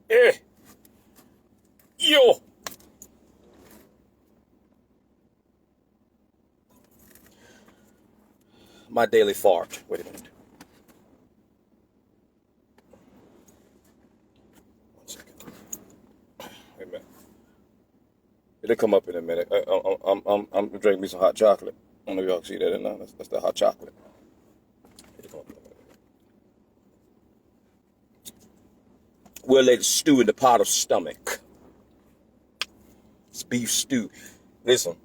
Eh. Yo. My daily fart. Wait a minute. One second. Wait a minute. It'll come up in a minute. I'm drinking me some hot chocolate. I don't know if y'all can see that or not. That's the hot chocolate. It'll come up in a minute. We'll let it stew in the pot of stomach. It's beef stew. Listen,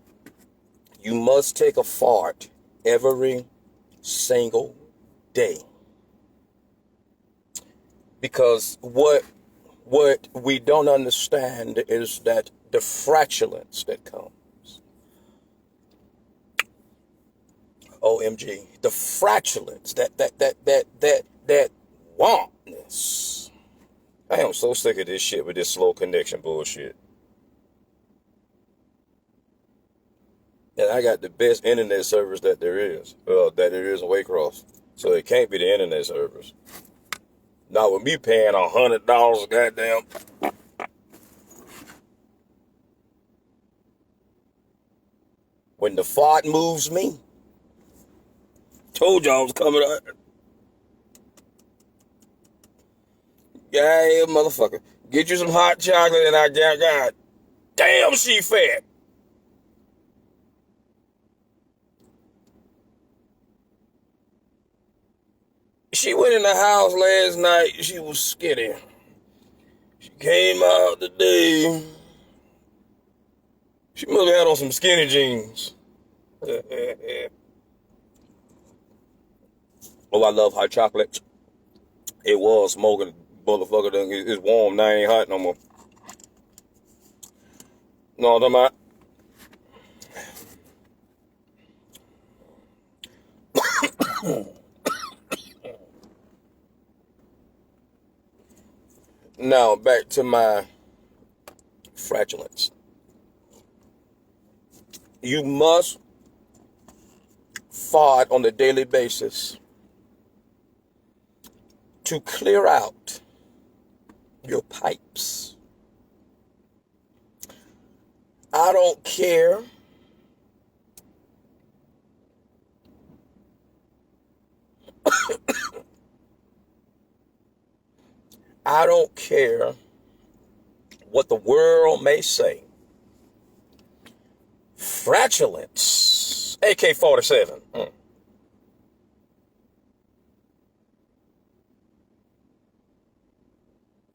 you must take a fart every single day. Because what we don't understand is that the flatulence that comes. OMG. The flatulence, that wompness. I am so sick of this shit with this slow connection bullshit. And I got the best internet service that there is. That there is in Waycross. So it can't be the internet service. Not with me paying $100 goddamn. When the fart moves me. Told y'all I was coming up. Yeah, motherfucker. Get you some hot chocolate and I got damn she fat. She went in the house last night. She was skinny. She came out today. She must have had on some skinny jeans. Oh, I love hot chocolate. It was smoking, motherfucker. It's warm now. It ain't hot no more. No, I'm talking about. Now, back to my flatulence. You must fart on a daily basis to clear out your pipes. I don't care I don't care what the world may say. Flatulence, AK-47. That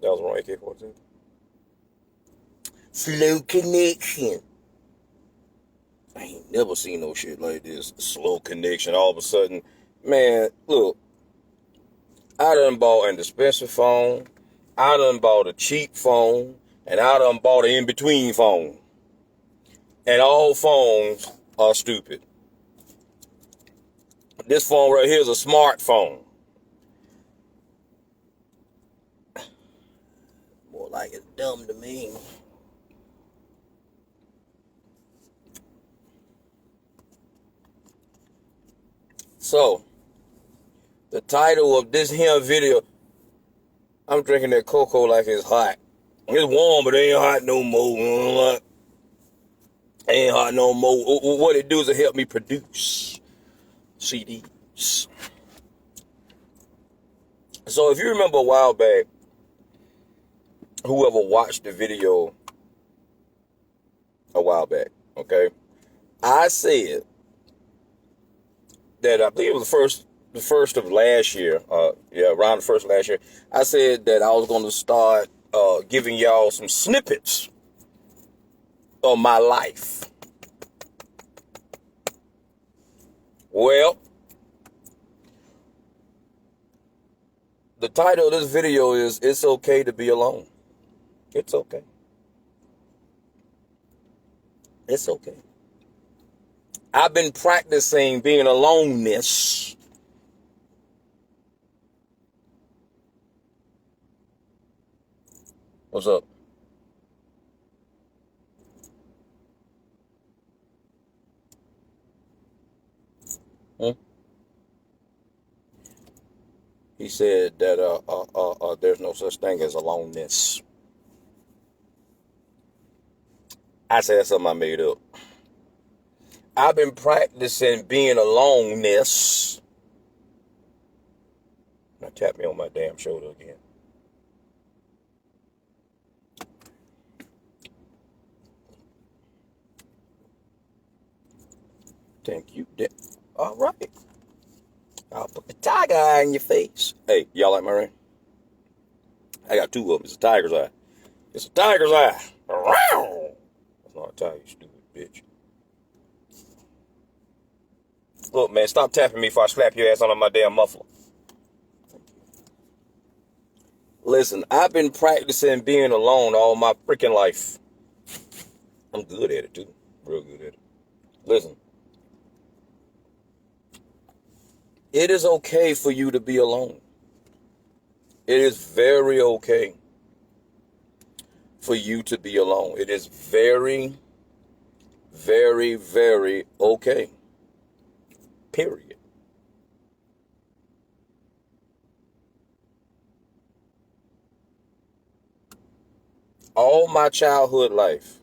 was wrong, AK-47. Slow connection. I ain't never seen no shit like this. Slow connection. All of a sudden, man, look. I done bought an expensive phone. I done bought a cheap phone. And I done bought an in-between phone. And all phones are stupid. This phone right here is a smartphone. More like it's dumb to me. So, the title of this here video, I'm drinking that cocoa like it's hot. It's warm, but it ain't hot no more. It ain't hot no more. What it do is it help me produce CDs. So if you remember a while back, whoever watched the video a while back, okay, I said that I believe it was the first of last year, around the first of last year, I said that I was going to start giving y'all some snippets of my life. Well, the title of this video is It's Okay to Be Alone. It's okay. It's okay. I've been practicing being aloneness. What's up? He said that there's no such thing as aloneness. I said that's something I made up. I've been practicing being aloneness. Now tap me on my damn shoulder again. Thank you. All right. I'll put the tiger eye in your face. Hey, y'all like my ring? I got two of them. It's a tiger's eye. It's a tiger's eye. That's not a tiger, you stupid bitch. Look, man, stop tapping me before I slap your ass on my damn muffler. Listen, I've been practicing being alone all my freaking life. I'm good at it, too. Real good at it. Listen. It is okay for you to be alone. It is very okay for you to be alone. It is very, very, very okay. Period. All my childhood life,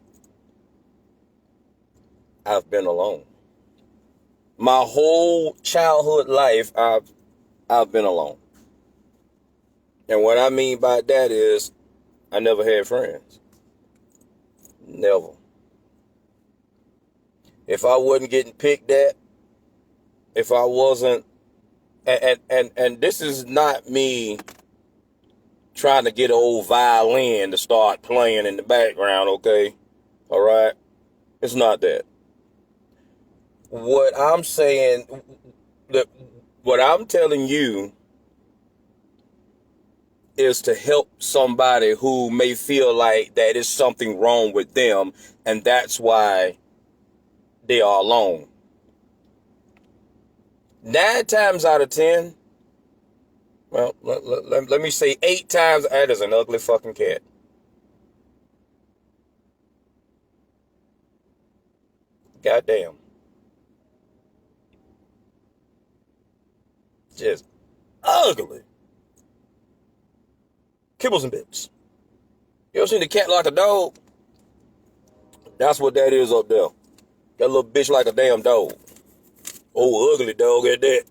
I've been alone. My whole childhood life, I've been alone. And what I mean by that is I never had friends. Never. If I wasn't getting picked at, if I wasn't, and this is not me trying to get an old violin to start playing in the background, okay? All right? It's not that. What I'm saying, what I'm telling you is to help somebody who may feel like that is something wrong with them, and that's why they are alone. 9 times out of 10, well, let me say 8 times, that is an ugly fucking cat. Goddamn. Just ugly. Kibbles and bits. You ever seen the cat like a dog? That's what that is up there. That little bitch like a damn dog. Oh, ugly dog at that.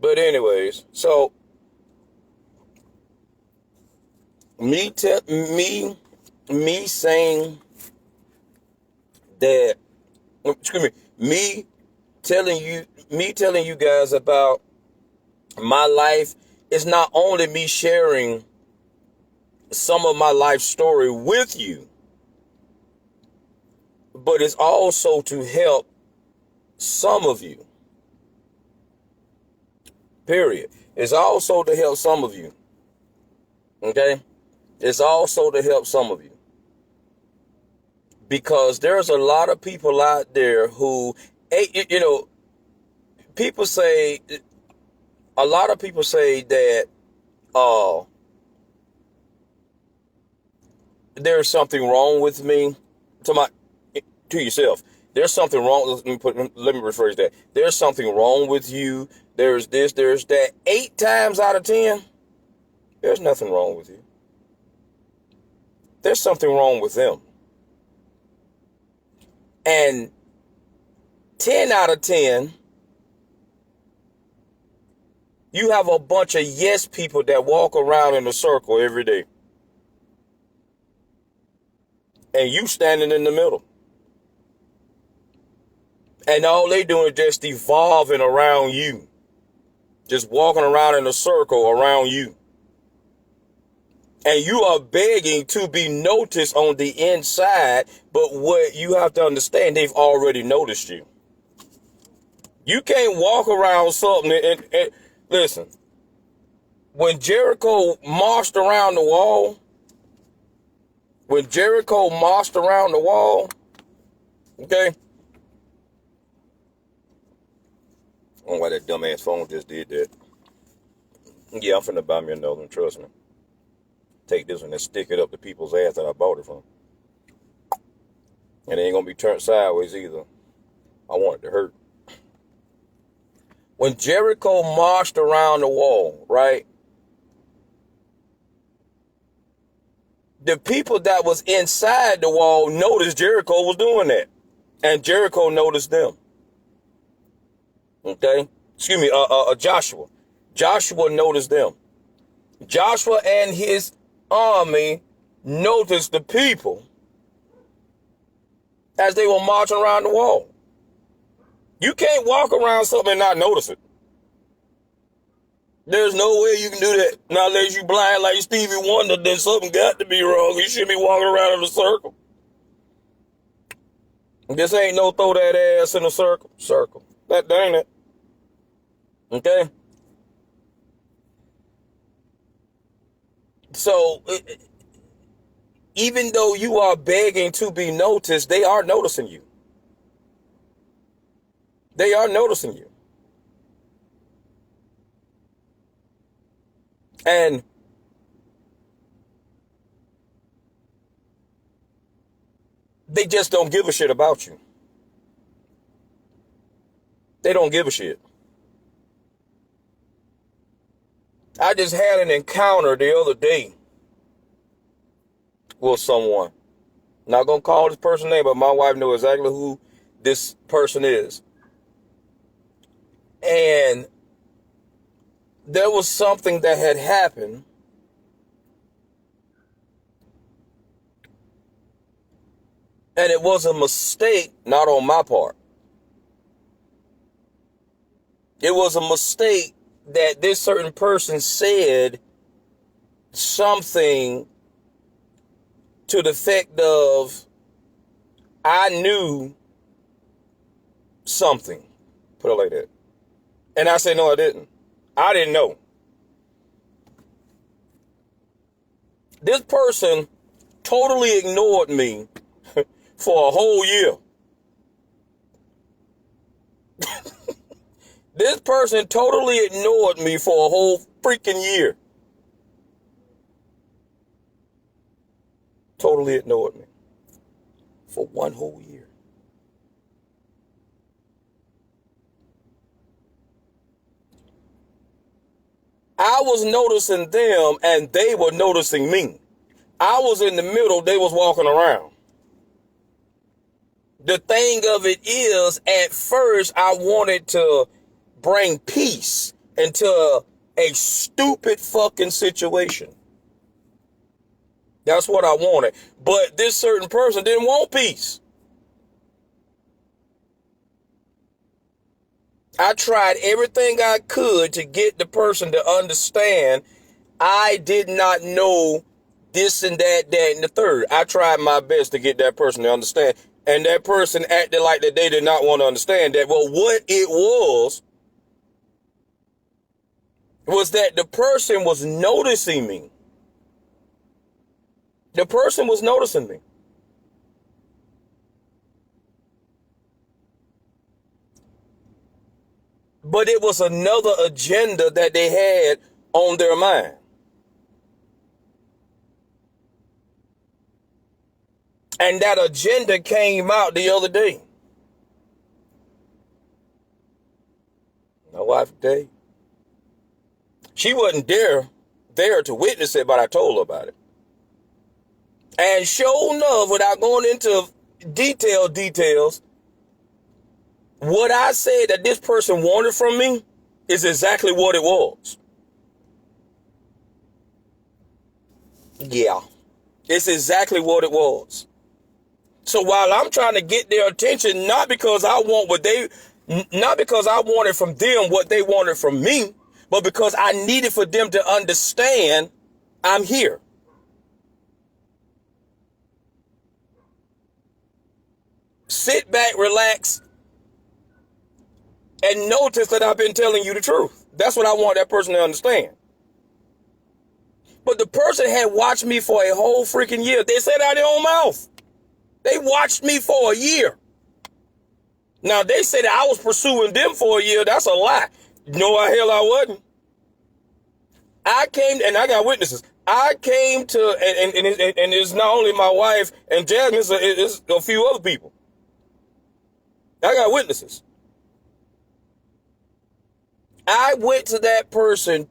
But anyways, so me saying that, excuse me telling you guys about my life is not only me sharing some of my life story with you, but it's also to help some of you. Period. It's also to help some of you. Okay? It's also to help some of you. Because there's a lot of people out there who, you know, a lot of people say that there's something wrong with me. To yourself, there's something wrong. Let me rephrase that. There's something wrong with you. There's this, there's that. 8 times out of 10, there's nothing wrong with you. There's something wrong with them. And 10 out of 10, you have a bunch of yes people that walk around in a circle every day. And you standing in the middle. And all they doing is just evolving around you. Just walking around in a circle around you. And you are begging to be noticed on the inside, but what you have to understand, they've already noticed you. You can't walk around something and listen, when Jericho marched around the wall, okay? I don't know why that dumbass phone just did that. Yeah, I'm finna buy me another one, trust me. Take this one and stick it up to people's ass that I bought it from. And it ain't gonna be turned sideways either. I want it to hurt. When Jericho marched around the wall, right? The people that was inside the wall noticed Jericho was doing that. And Jericho noticed them. Okay? Excuse me, Joshua. Joshua noticed them. Joshua and his army noticed the people as they were marching around the wall. You can't walk around something and not notice it. There's no way you can do that. Not unless you blind like Stevie Wonder, then something got to be wrong. You shouldn't be walking around in a circle. This ain't no throw that ass in a circle. That ain't it. Okay? So, even though you are begging to be noticed, they are noticing you. They are noticing you. And they just don't give a shit about you. They don't give a shit. I just had an encounter the other day with someone. Not gonna call this person's name, but my wife knows exactly who this person is. And there was something that had happened and it was a mistake, not on my part. It was a mistake that this certain person said something to the effect of, I knew something. Put it like that. And I said, no, I didn't. I didn't know. This person totally ignored me for a whole year. This person totally ignored me for a whole freaking year. Totally ignored me for one whole year. I was noticing them and they were noticing me. I was in the middle, they was walking around. The thing of it is, at first I wanted to bring peace into a stupid fucking situation. That's what I wanted. But this certain person didn't want peace. I tried everything I could to get the person to understand I did not know this and that, and the third. I tried my best to get that person to understand. And that person acted like that they did not want to understand that. Well, what it was that the person was noticing me. The person was noticing me. But it was another agenda that they had on their mind. And that agenda came out the other day. My wife today, she wasn't there to witness it, but I told her about it. And sure enough, without going into details, what I said that this person wanted from me is exactly what it was. Yeah, it's exactly what it was. So while I'm trying to get their attention, not because I wanted from them what they wanted from me, but because I needed for them to understand I'm here. Sit back, relax, and notice that I've been telling you the truth. That's what I want that person to understand. But the person had watched me for a whole freaking year. They said out of their own mouth. They watched me for a year. Now, they said I was pursuing them for a year. That's a lie. No, hell I wasn't. I came, and I got witnesses. I came to, and it's not only my wife and Jasmine, it's a few other people. I got witnesses. I went to that person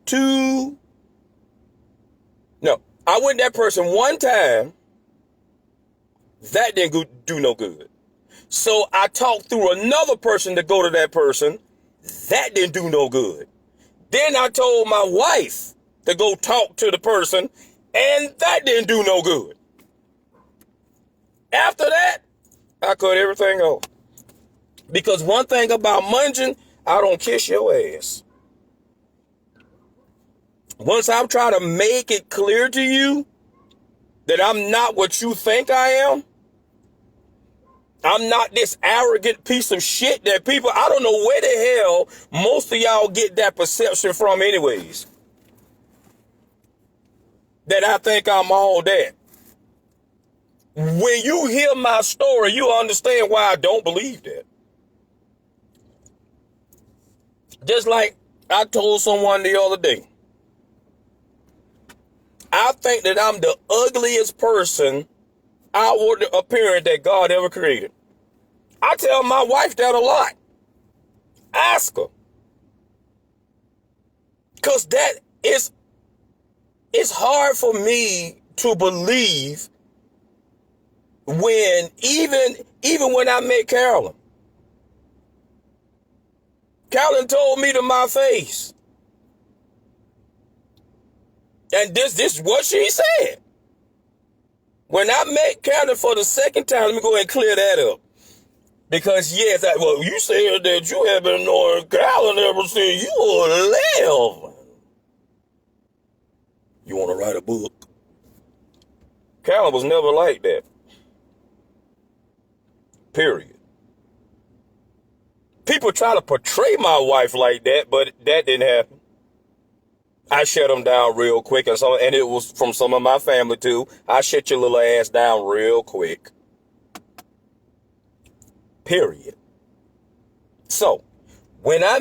I went that person one time. That didn't do no good. So I talked through another person to go to that person. That didn't do no good. Then I told my wife to go talk to the person, and that didn't do no good. After that, I cut everything off. Because one thing about munging, I don't kiss your ass. Once I try to make it clear to you that I'm not what you think I am, I'm not this arrogant piece of shit that people, I don't know where the hell most of y'all get that perception from anyways. That I think I'm all that. When you hear my story, you understand why I don't believe that. Just like I told someone the other day, I think that I'm the ugliest person outward appearance that God ever created. I tell my wife that a lot. Ask her. Because that is, it's hard for me to believe when, even when I met Carolyn. Carolyn told me to my face. And this is what she said. When I met Carolyn for the second time, let me go ahead and clear that up. Because yes, well, you said that you have been knowing Carolyn ever since you were 11. You want to write a book? Carolyn was never like that. Period. People try to portray my wife like that, but that didn't happen. I shut them down real quick, and it was from some of my family too. I shut your little ass down real quick. Period. So, when I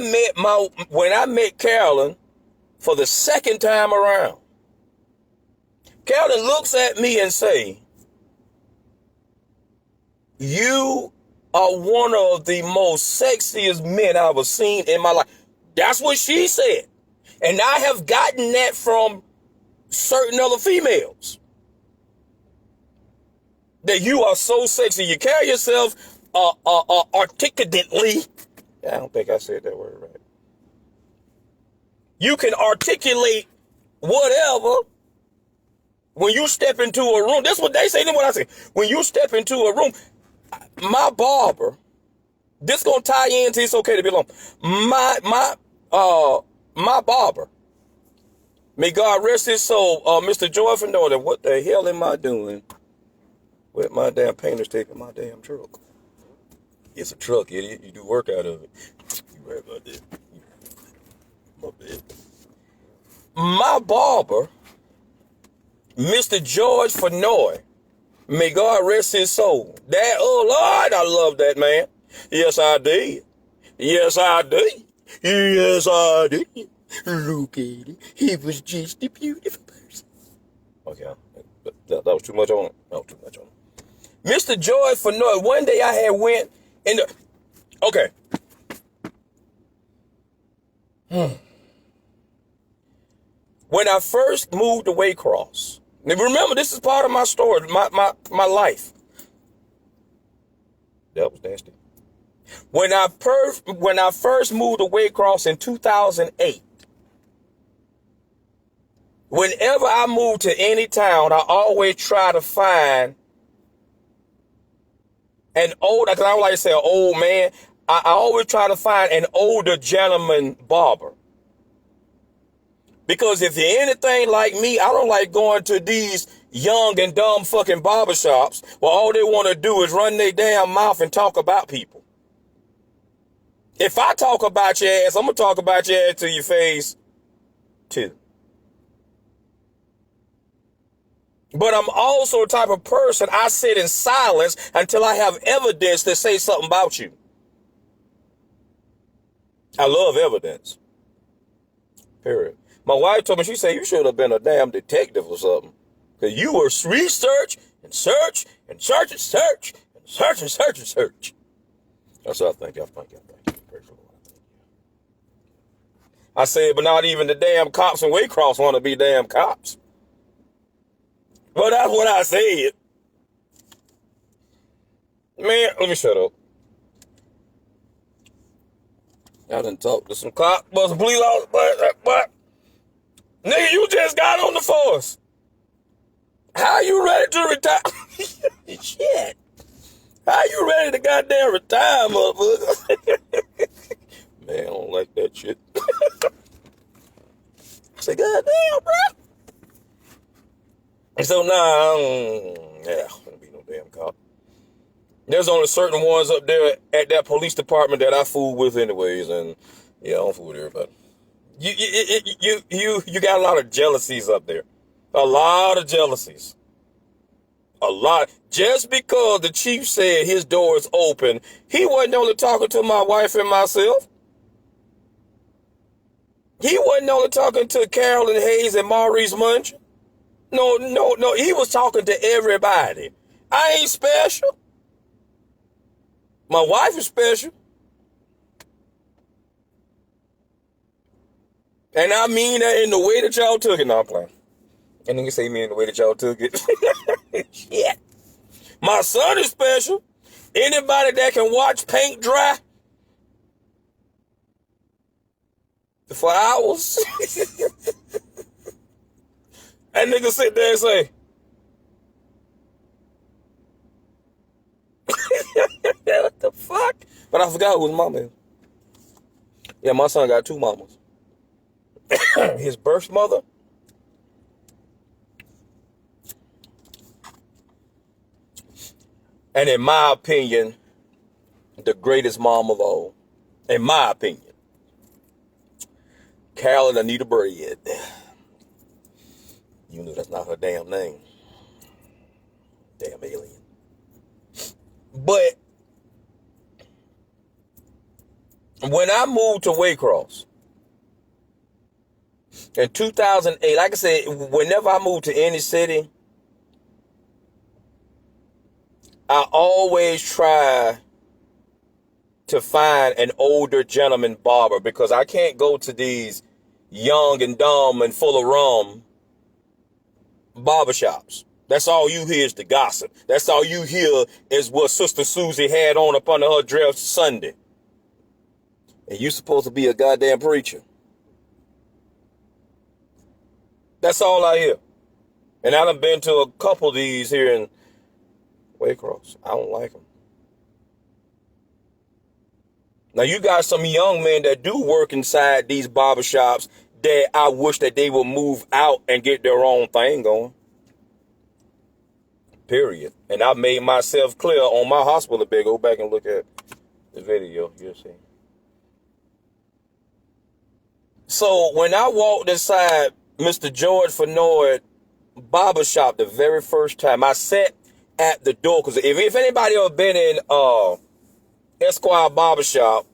met Carolyn for the second time around, Carolyn looks at me and say, "You are one of the most sexiest men I've ever seen in my life." That's what she said. And I have gotten that from certain other females. That you are so sexy. You carry yourself articulately. I don't think I said that word right. You can articulate whatever when you step into a room. That's what they say, that's what I say. When you step into a room, my barber, this gonna tie into It's Okay to Be Alone. My barber, may God rest his soul, Mr. Joy Fernando. What the hell am I doing with my damn painter's stick in my damn truck? It's a truck, idiot. You do work out of it. You right about that. My bad. My barber, Mr. George Fenoy, may God rest his soul. That, oh Lord, I love that man. Yes, I did. Yes, I did. Yes, I did. Look at it. He was just a beautiful person. Okay, that was too much on it. That was too much on it. Mr. George Fenoy, one day I had went in the... Okay. When I first moved to Waycross, now remember, this is part of my story, my life. That was nasty. When I first moved to Waycross in 2008, whenever I moved to any town, I always try to find an old, because I don't like to say an old man, I always try to find an older gentleman barber. Because if you're anything like me, I don't like going to these young and dumb fucking barbershops where all they want to do is run their damn mouth and talk about people. If I talk about your ass, I'm going to talk about your ass to your face too. But I'm also the type of person, I sit in silence until I have evidence to say something about you. I love evidence. Period. My wife told me, she said, you should have been a damn detective or something. Because you were research and search and search and search and search and search and search. That's what I think. I said, but not even the damn cops in Waycross want to be damn cops. But that's what I said. Man, let me shut up. I done talked to some cops, but some police officers, but nigga, you just got on the force. How you ready to retire? Shit. How you ready to goddamn retire, motherfucker? Man, I don't like that shit. I said, goddamn, bro. And so now, yeah, don't be no damn cop. There's only certain ones up there at that police department that I fool with anyways, and yeah, I don't fool with everybody. You got a lot of jealousies up there. A lot of jealousies. A lot. Just because the chief said his door is open, he wasn't only talking to my wife and myself. He wasn't only talking to Carolyn Hayes and Maurice Munch. No. He was talking to everybody. I ain't special. My wife is special. And I mean that in the way that y'all took it. No, I'm playing. And then you say me in the way that y'all took it. Shit. My son is special. Anybody that can watch paint dry for hours. That nigga sit there and say, what the fuck? But I forgot who his mama is. Yeah, my son got two mamas. His birth mother and, in my opinion, the greatest mom of all. In my opinion, Carolyn Anita Bread. You know that's not her damn name. Damn alien. But when I moved to Waycross in 2008, like I said, whenever I moved to any city, I always try to find an older gentleman barber because I can't go to these young and dumb and full of rum barbershops. That's all you hear is the gossip. That's all you hear is what Sister Susie had on up under her dress Sunday. And you supposed to be a goddamn preacher. That's all I hear. And I done been to a couple of these here in Waycross. I don't like them. Now you got some young men that do work inside these barbershops that I wish that they would move out and get their own thing going. Period. And I made myself clear on my hospital bed. Go back and look at the video. You'll see. So when I walked inside Mr. George Fenoyd barbershop the very first time, I sat at the door. Because if anybody ever been in Esquire Barbershop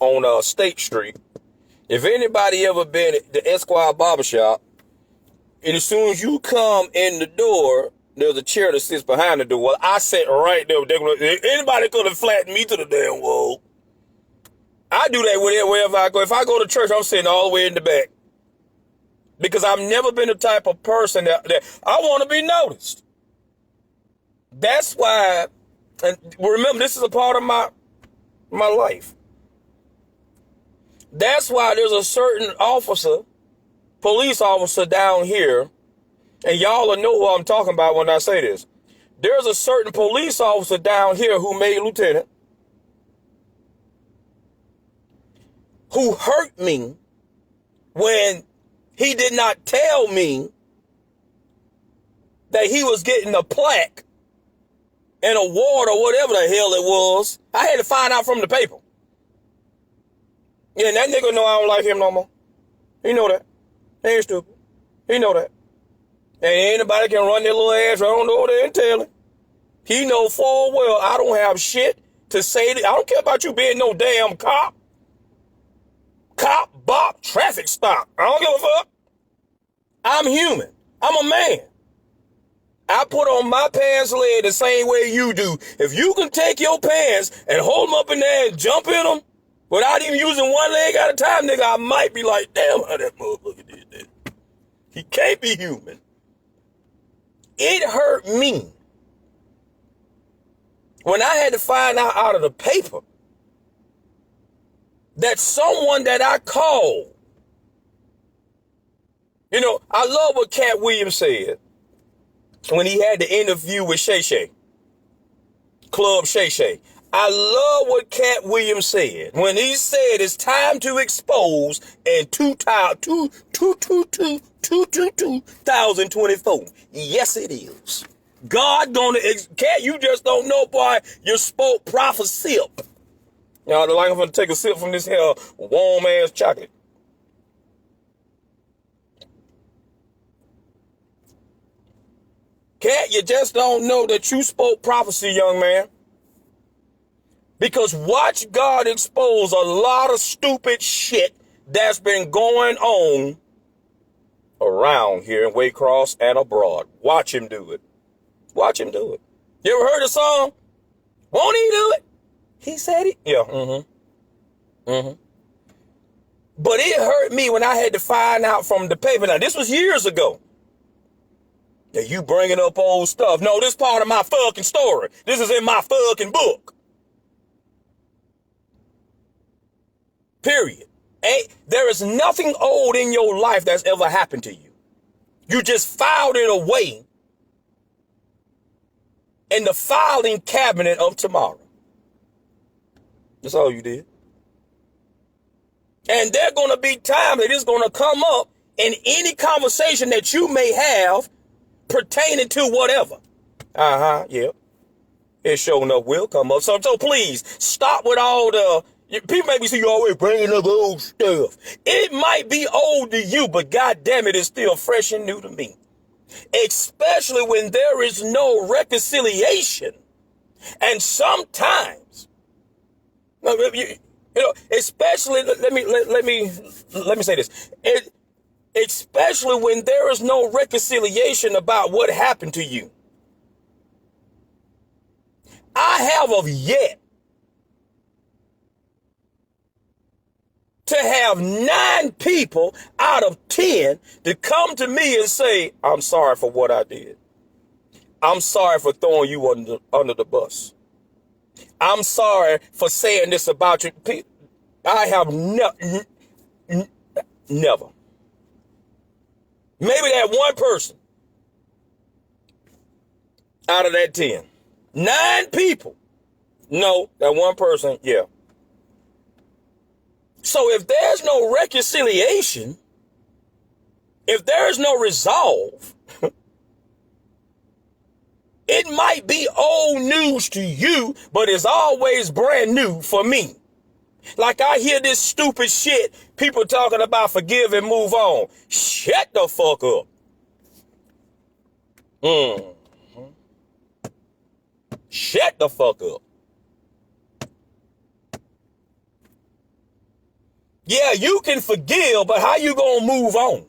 on State Street, if anybody ever been at the Esquire Barbershop, and as soon as you come in the door, there's a chair that sits behind the door. Well, I sat right there. Anybody could have flattened me to the damn wall. I do that wherever I go. If I go to church, I'm sitting all the way in the back. Because I've never been the type of person that I want to be noticed. That's why, and remember, this is a part of my life. That's why there's a certain officer, police officer down here, and y'all will know who I'm talking about when I say this. There's a certain police officer down here who made lieutenant, who hurt me when he did not tell me that he was getting a plaque, an award, or whatever the hell it was. I had to find out from the paper. Yeah, and that nigga know I don't like him no more. He know that. He ain't stupid. He know that. And anybody can run their little ass around over there and tell him. He know full well I don't have shit to say. I don't care about you being no damn cop. Cop, bop, traffic stop. I don't give a fuck. I'm human. I'm a man. I put on my pants leg the same way you do. If you can take your pants and hold them up in there and jump in them without even using one leg at a time, nigga, I might be like, damn, how that motherfucker did that. He can't be human. It hurt me when I had to find out of the paper that someone that I called, I love what Cat Williams said when he had the interview with Shay Shay, Club Shay Shay. I love what Cat Williams said when he said it's time to expose in 2024. Yes, it is. God gonna, Cat, you just don't know, boy. You spoke prophecy. Y'all, like I'm gonna take a sip from this here warm ass chocolate. Cat, you just don't know that you spoke prophecy, young man. Because watch God expose a lot of stupid shit that's been going on around here in Waycross and abroad. Watch him do it. Watch him do it. You ever heard the song? Won't he do it? He said it. Yeah. But it hurt me when I had to find out from the paper. Now, this was years ago. That you bringing up old stuff. No, this part of my fucking story. This is in my fucking book. Period. There is nothing old in your life that's ever happened to you. You just filed it away in the filing cabinet of tomorrow. That's all you did. And there are going to be times that it's going to come up in any conversation that you may have pertaining to whatever. Yeah. It sure enough will come up. So please, stop with all the... People make me see you always bringing up old stuff. It might be old to you, but goddamn it, it's still fresh and new to me. Especially when there is no reconciliation. And sometimes, especially, let me say this. Especially when there is no reconciliation about what happened to you. I have of yet to have 9 people out of 10 to come to me and say, I'm sorry for what I did. I'm sorry for throwing you under the bus. I'm sorry for saying this about you. I have never. Maybe that one person out of that 10. 9 people. No, that one person, yeah. So if there's no reconciliation, if there's no resolve, it might be old news to you, but it's always brand new for me. Like I hear this stupid shit, people talking about forgive and move on. Shut the fuck up. Shut the fuck up. Yeah, you can forgive, but how you gonna move on?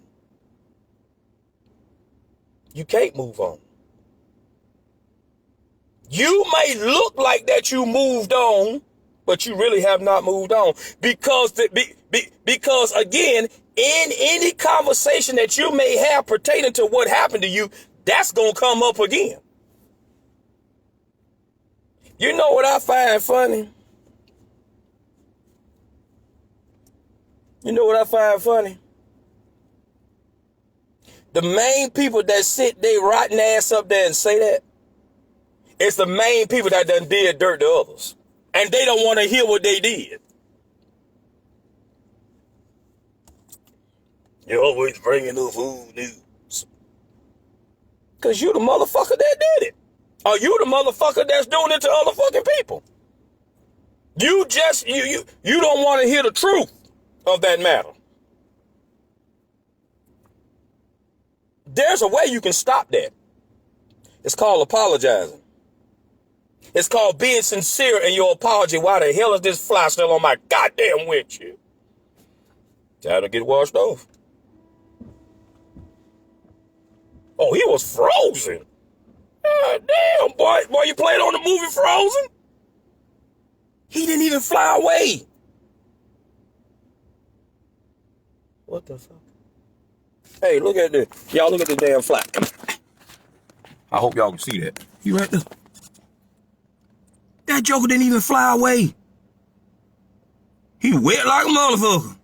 You can't move on. You may look like that you moved on, but you really have not moved on. Because again, in any conversation that you may have pertaining to what happened to you, that's gonna come up again. You know what I find funny? You know what I find funny? The main people that sit their rotten ass up there and say that, it's the main people that done did dirt to others. And they don't want to hear what they did. You're always bringing up old news. Because you the motherfucker that did it. Or you the motherfucker that's doing it to other fucking people. You don't want to hear the truth of that matter. There's a way you can stop that. It's called apologizing. It's called being sincere in your apology. Why the hell is this fly still on my goddamn windshield? Time to get washed off. Oh, he was frozen. God damn, boy. Boy, you played on the movie Frozen? He didn't even fly away. What the fuck? Hey, look at this. Y'all look at the damn fly. I hope y'all can see that. You right there. That joker didn't even fly away. He wet like a motherfucker.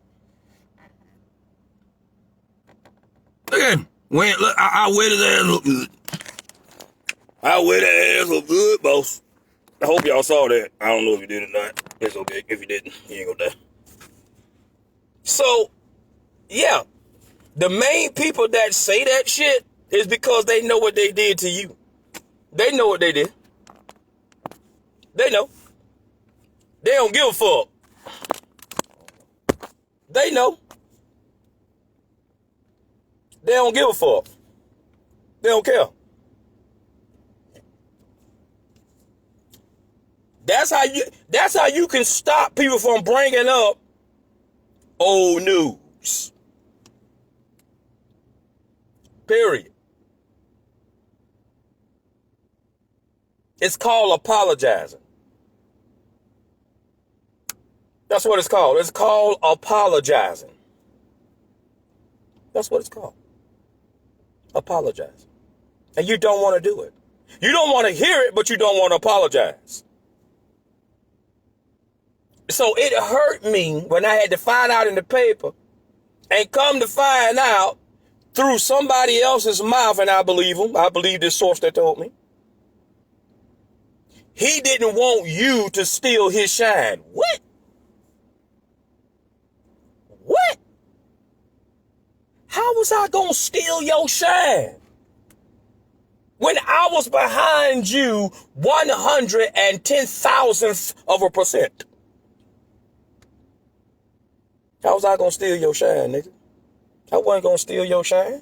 Look at him. Look, I wet his ass up good. I wet that ass up good, boss. I hope y'all saw that. I don't know if you did or not. It's okay. If you didn't, you ain't gonna die. So, yeah. The main people that say that shit is because they know what they did to you. They know what they did. They know. They don't give a fuck. They know. They don't give a fuck. They don't care. That's how you can stop people from bringing up old news. Period. It's called apologizing. That's what it's called. It's called apologizing. That's what it's called. Apologize. And you don't want to do it. You don't want to hear it, but you don't want to apologize. So it hurt me when I had to find out in the paper and come to find out through somebody else's mouth, and I believe him. I believe this source that told me. He didn't want you to steal his shine. What? What? How was I going to steal your shine? When I was behind you 110,000th of a percent. How was I going to steal your shine, nigga? I wasn't going to steal your shine.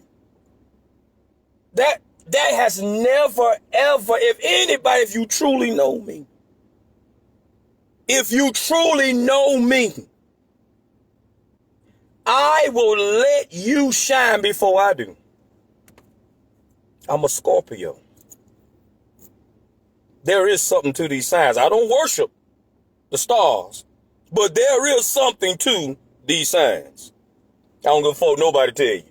That has never, ever, if you truly know me, I will let you shine before I do. I'm a Scorpio. There is something to these signs. I don't worship the stars, but there is something to these signs. I don't give a fuck nobody tell you.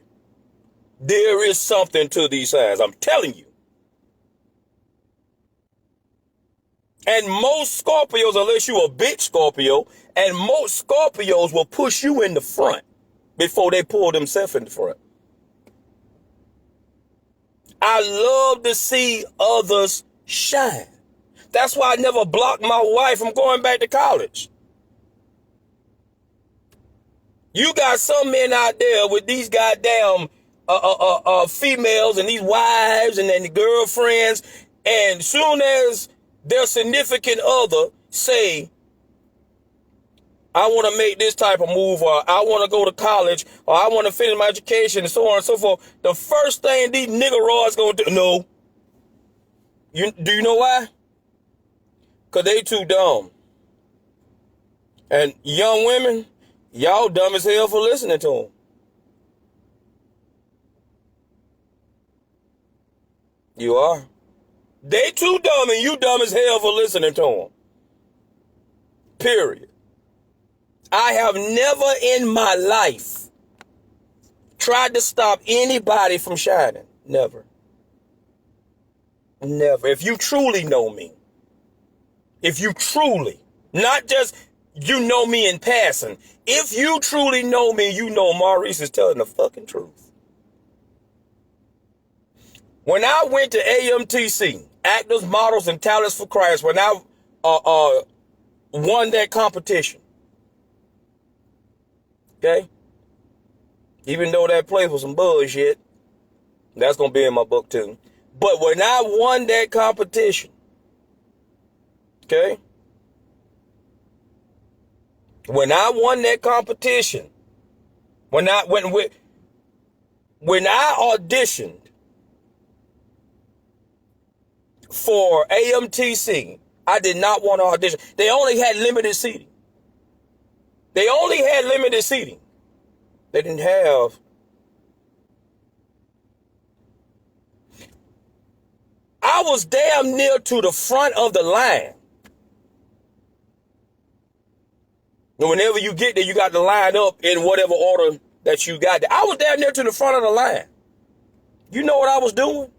There is something to these signs. I'm telling you. And most Scorpios, unless you a big Scorpio, and most Scorpios will push you in the front before they pull themselves in the front. I love to see others shine. That's why I never blocked my wife from going back to college. You got some men out there with these goddamn females and these wives and then the girlfriends, and soon as their significant other say, I want to make this type of move, or I want to go to college, or I want to finish my education, and so on and so forth, the first thing these niggeroids gonna do, no. Do you know why? Because they too dumb. And young women, y'all dumb as hell for listening to them. You are. They too dumb and you dumb as hell for listening to them. Period. I have never in my life tried to stop anybody from shining. Never. Never. If you truly know me, not just you know me in passing, if you truly know me, you know Maurice is telling the fucking truth. When I went to AMTC, Actors, Models, and Talents for Christ, when I won that competition, okay? Even though that place was some bullshit, that's going to be in my book too. But when I won that competition, okay? When I won that competition, when I auditioned for AMTC, I did not want to audition. They only had limited seating. They didn't have. I was damn near to the front of the line. And whenever you get there, you got to line up in whatever order that you got there. I was damn near to the front of the line. You know what I was doing?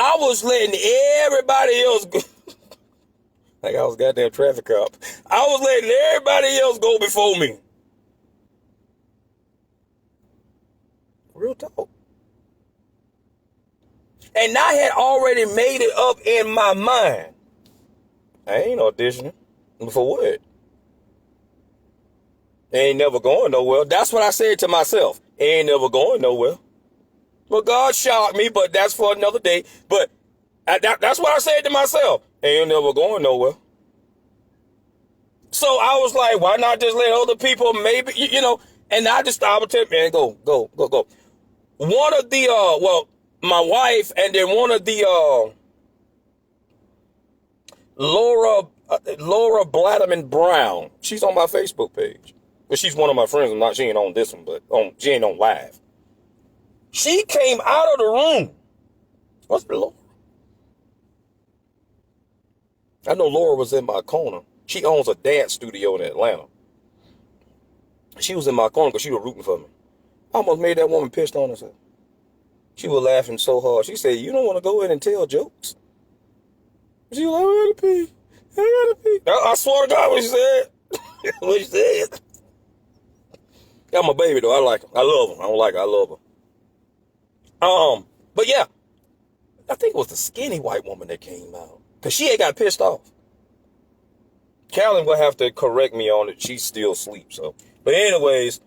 I was letting everybody else go. Like I was a goddamn traffic cop. I was letting everybody else go before me. Real talk. And I had already made it up in my mind. I ain't auditioning. For what? Ain't never going nowhere. That's what I said to myself. Ain't never going nowhere. Well, God shocked me, but that's for another day. But that's what I said to myself. Ain't never going nowhere. So I was like, why not just let other people maybe, and I just I would tell man, go. One of the, my wife and then one of the, Laura Blatterman Brown. She's on my Facebook page. But she's one of my friends. She ain't on this one, but she ain't on live. She came out of the room. What's the Laura? I know Laura was in my corner. She owns a dance studio in Atlanta. She was in my corner because she was rooting for me. I almost made that woman pissed on herself. She was laughing so hard. She said, you don't want to go in and tell jokes? She was like, I gotta pee. I swear to God what she said. What she said. Got my baby though. I like her. I love her. I don't like her. I love her. But yeah. I think it was the skinny white woman that came out. Because she ain't got pissed off. Carolyn will have to correct me on it. She still sleeps. So. But anyways.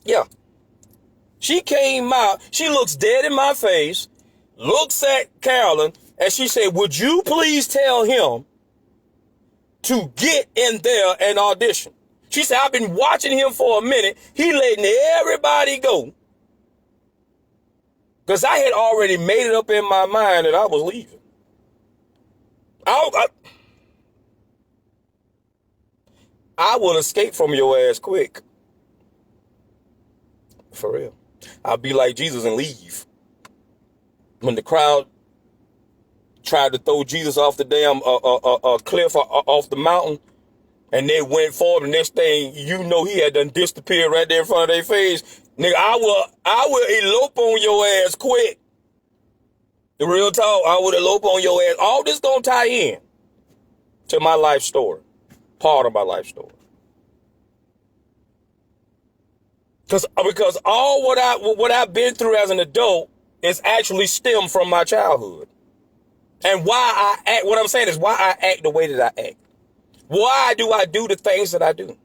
Yeah. She came out. She looks dead in my face. Looks at Carolyn. And she said, would you please tell him to get in there and audition? She said, I've been watching him for a minute. He letting everybody go. Because I had already made it up in my mind that I was leaving. I will escape from your ass quick. For real. I'll be like Jesus and leave. When the crowd tried to throw Jesus off the damn cliff off the mountain, and they went forward, the next thing you know, he had done disappeared right there in front of their face. Nigga, I will elope on your ass quick. The real talk, I would elope on your ass. All this gonna tie in to my life story. Part of my life story. Because all what I've been through as an adult is actually stemmed from my childhood. And why I act, what I'm saying is why I act the way that I act. Why do I do the things that I do?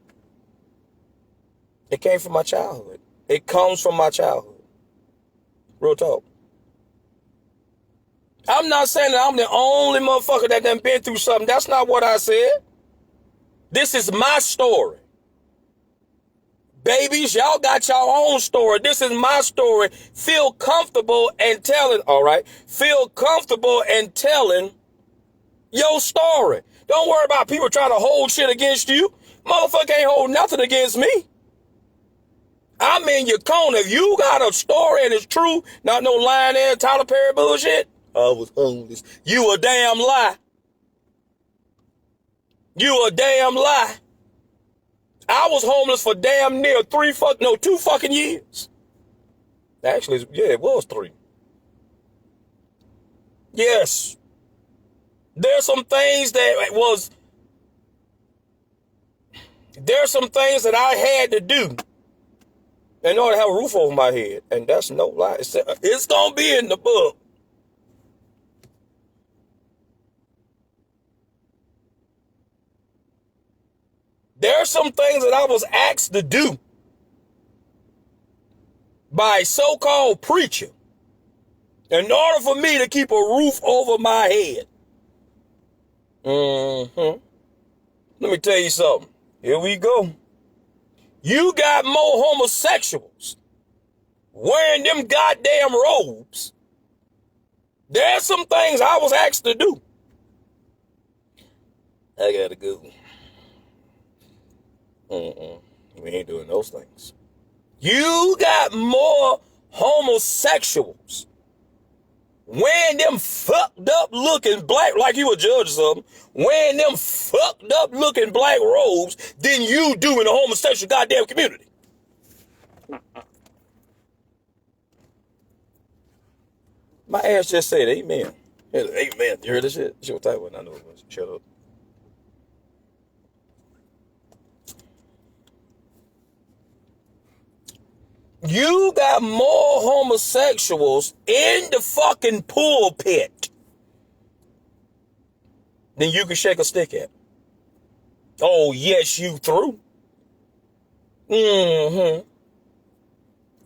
It came from my childhood. It comes from my childhood. Real talk. I'm not saying that I'm the only motherfucker that done been through something. That's not what I said. This is my story. Babies, y'all got your own story. This is my story. Feel comfortable and telling, all right? Feel comfortable and telling your story. Don't worry about people trying to hold shit against you. Motherfucker ain't hold nothing against me. I'm in your corner. If you got a story and it's true, not no lying there, Tyler Perry bullshit, I was homeless. You a damn lie. You a damn lie. I was homeless for damn near 2 fucking years. Actually, yeah, it was 3. Yes. There's some things that I had to do in order to have a roof over my head. And that's no lie. It's going to be in the book. There are some things that I was asked to do by a so-called preacher in order for me to keep a roof over my head. Let me tell you something. Here we go. You got more homosexuals wearing them goddamn robes. There's some things I was asked to do. I gotta go. We ain't doing those things. You got more homosexuals wearing them fucked up looking black, like you a judge or something, wearing them fucked up looking black robes than you do in the homosexual goddamn community. My ass just said amen. Amen. You heard this shit? Shit was tight when I know it was. Shut up. You got more homosexuals in the fucking pulpit than you can shake a stick at. Oh, yes, you through. Mm-hmm.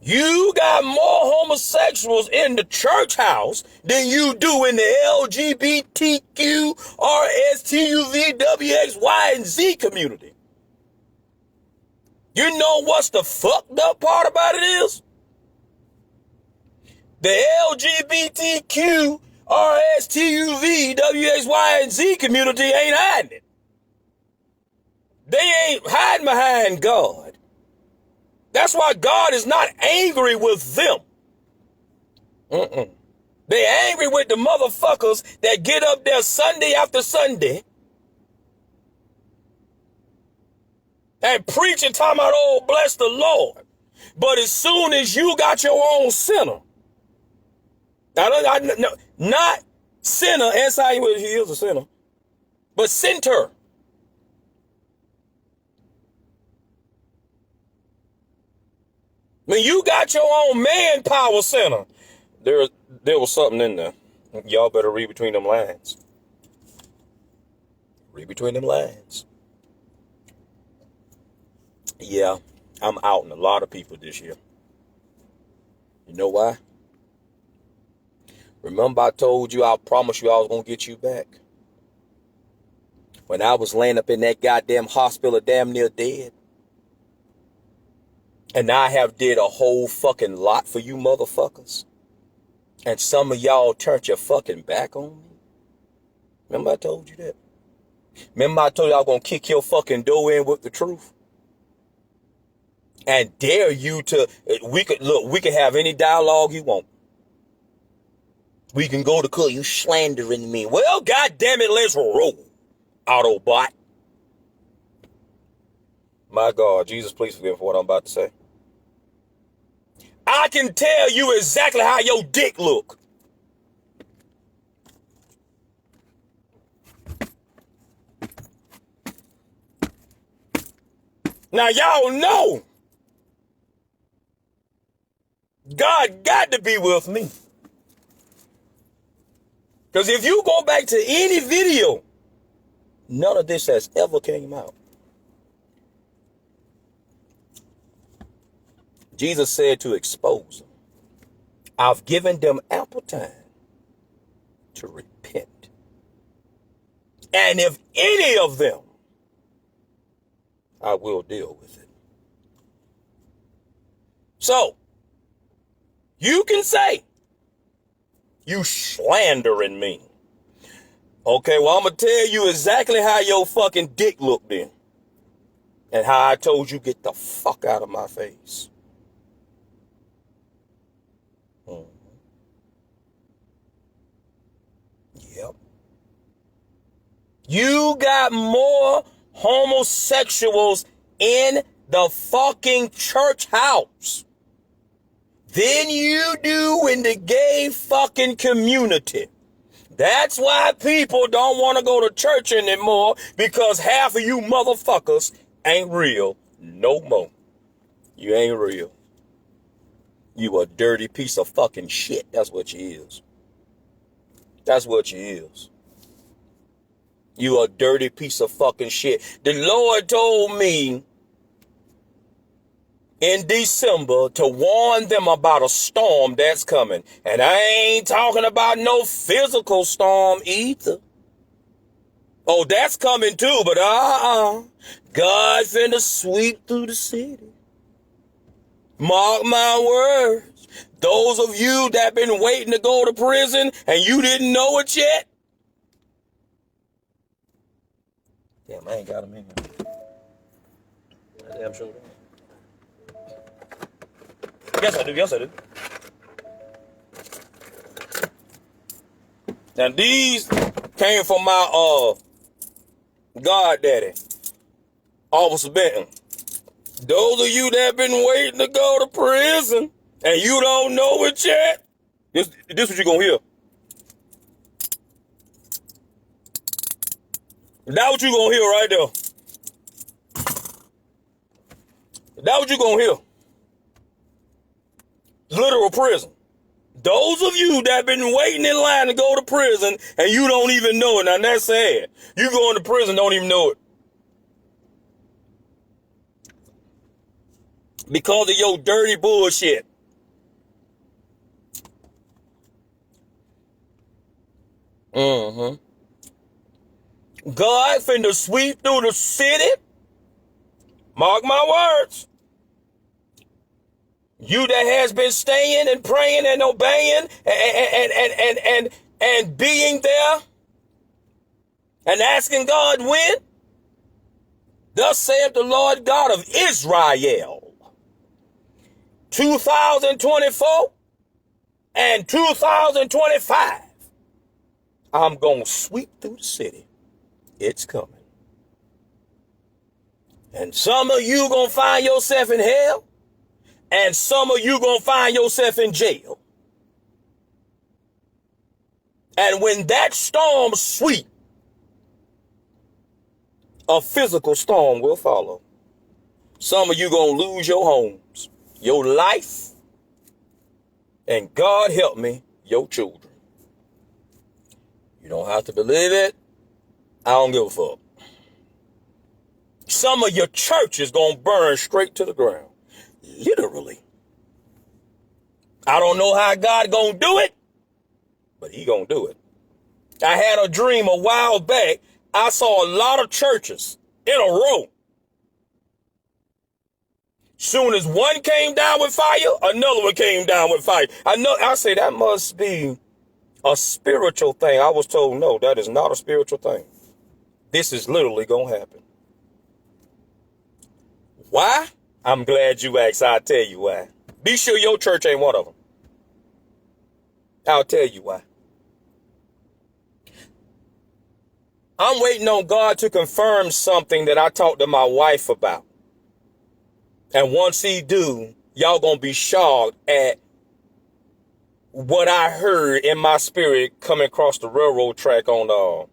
You got more homosexuals in the church house than you do in the LGBTQ, RSTUV, WX, and Z community. You know what's the fucked up part about it is? The LGBTQ, RSTUV, WX, and Z community ain't hiding it. They ain't hiding behind God. That's why God is not angry with them. They angry with the motherfuckers that get up there Sunday after Sunday and preach and talking about, oh, bless the Lord. But as soon as you got your own sinner, not sinner, S-I-N, he is a sinner, but center. When you got your own manpower center, there was something in there. Y'all better read between them lines. Read between them lines. Yeah, I'm outing a lot of people this year. You know why? Remember I told you, I promised you I was going to get you back? When I was laying up in that goddamn hospital damn near dead. And I have did a whole fucking lot for you motherfuckers. And some of y'all turned your fucking back on me. Remember I told you that? Remember I told you I was going to kick your fucking door in with the truth? And dare you to, we could have any dialogue you want. We can go to court, you slandering me. Well, goddamn it, let's roll, Autobot. My God, Jesus, please forgive me for what I'm about to say. I can tell you exactly how your dick look. Now y'all know God got to be with me. Because if you go back to any video, none of this has ever came out. Jesus said to expose them. I've given them ample time to repent. And if any of them, I will deal with it. So, you can say, you slandering me. Okay, well, I'm going to tell you exactly how your fucking dick looked then. And how I told you, get the fuck out of my face. Yep. You got more homosexuals in the fucking church house than you do in the gay fucking community. That's why people don't want to go to church anymore, because half of you motherfuckers ain't real no more. You ain't real. You a dirty piece of fucking shit. That's what you is. That's what you is. You a dirty piece of fucking shit. The Lord told me in December to warn them about a storm that's coming. And I ain't talking about no physical storm either. Oh, that's coming too, but God's finna sweep through the city. Mark my words. Those of you that been waiting to go to prison and you didn't know it yet. Damn, I ain't got him in here. Damn sure. Yes, I do. Yes, I do. Now, these came from my goddaddy, Officer Benton. Those of you that been waiting to go to prison and you don't know it yet, This what you gonna hear. That what you gonna hear right there. That what you gonna hear. Literal prison. Those of you that been waiting in line to go to prison and you don't even know it. Now that's sad. You going to prison, don't even know it. Because of your dirty bullshit. God finna sweep through the city. Mark my words. You that has been staying and praying and obeying and being there and asking God when. Thus saith the Lord God of Israel. 2024 and 2025. I'm going to sweep through the city. It's coming. And some of you going to find yourself in hell. And some of you going to find yourself in jail. And when that storm sweeps, a physical storm will follow. Some of you going to lose your homes, your life, and God help me, your children. You don't have to believe it. I don't give a fuck. Some of your church is going to burn straight to the ground. Literally. I don't know how God going to do it, but he going to do it. I had a dream a while back. I saw a lot of churches in a row. Soon as one came down with fire, another one came down with fire. I say that must be a spiritual thing. I was told, no, that is not a spiritual thing. This is literally going to happen. Why? I'm glad you asked. I'll tell you why. Be sure your church ain't one of them. I'll tell you why. I'm waiting on God to confirm something that I talked to my wife about. And once he do, y'all gonna be shocked at what I heard in my spirit coming across the railroad track on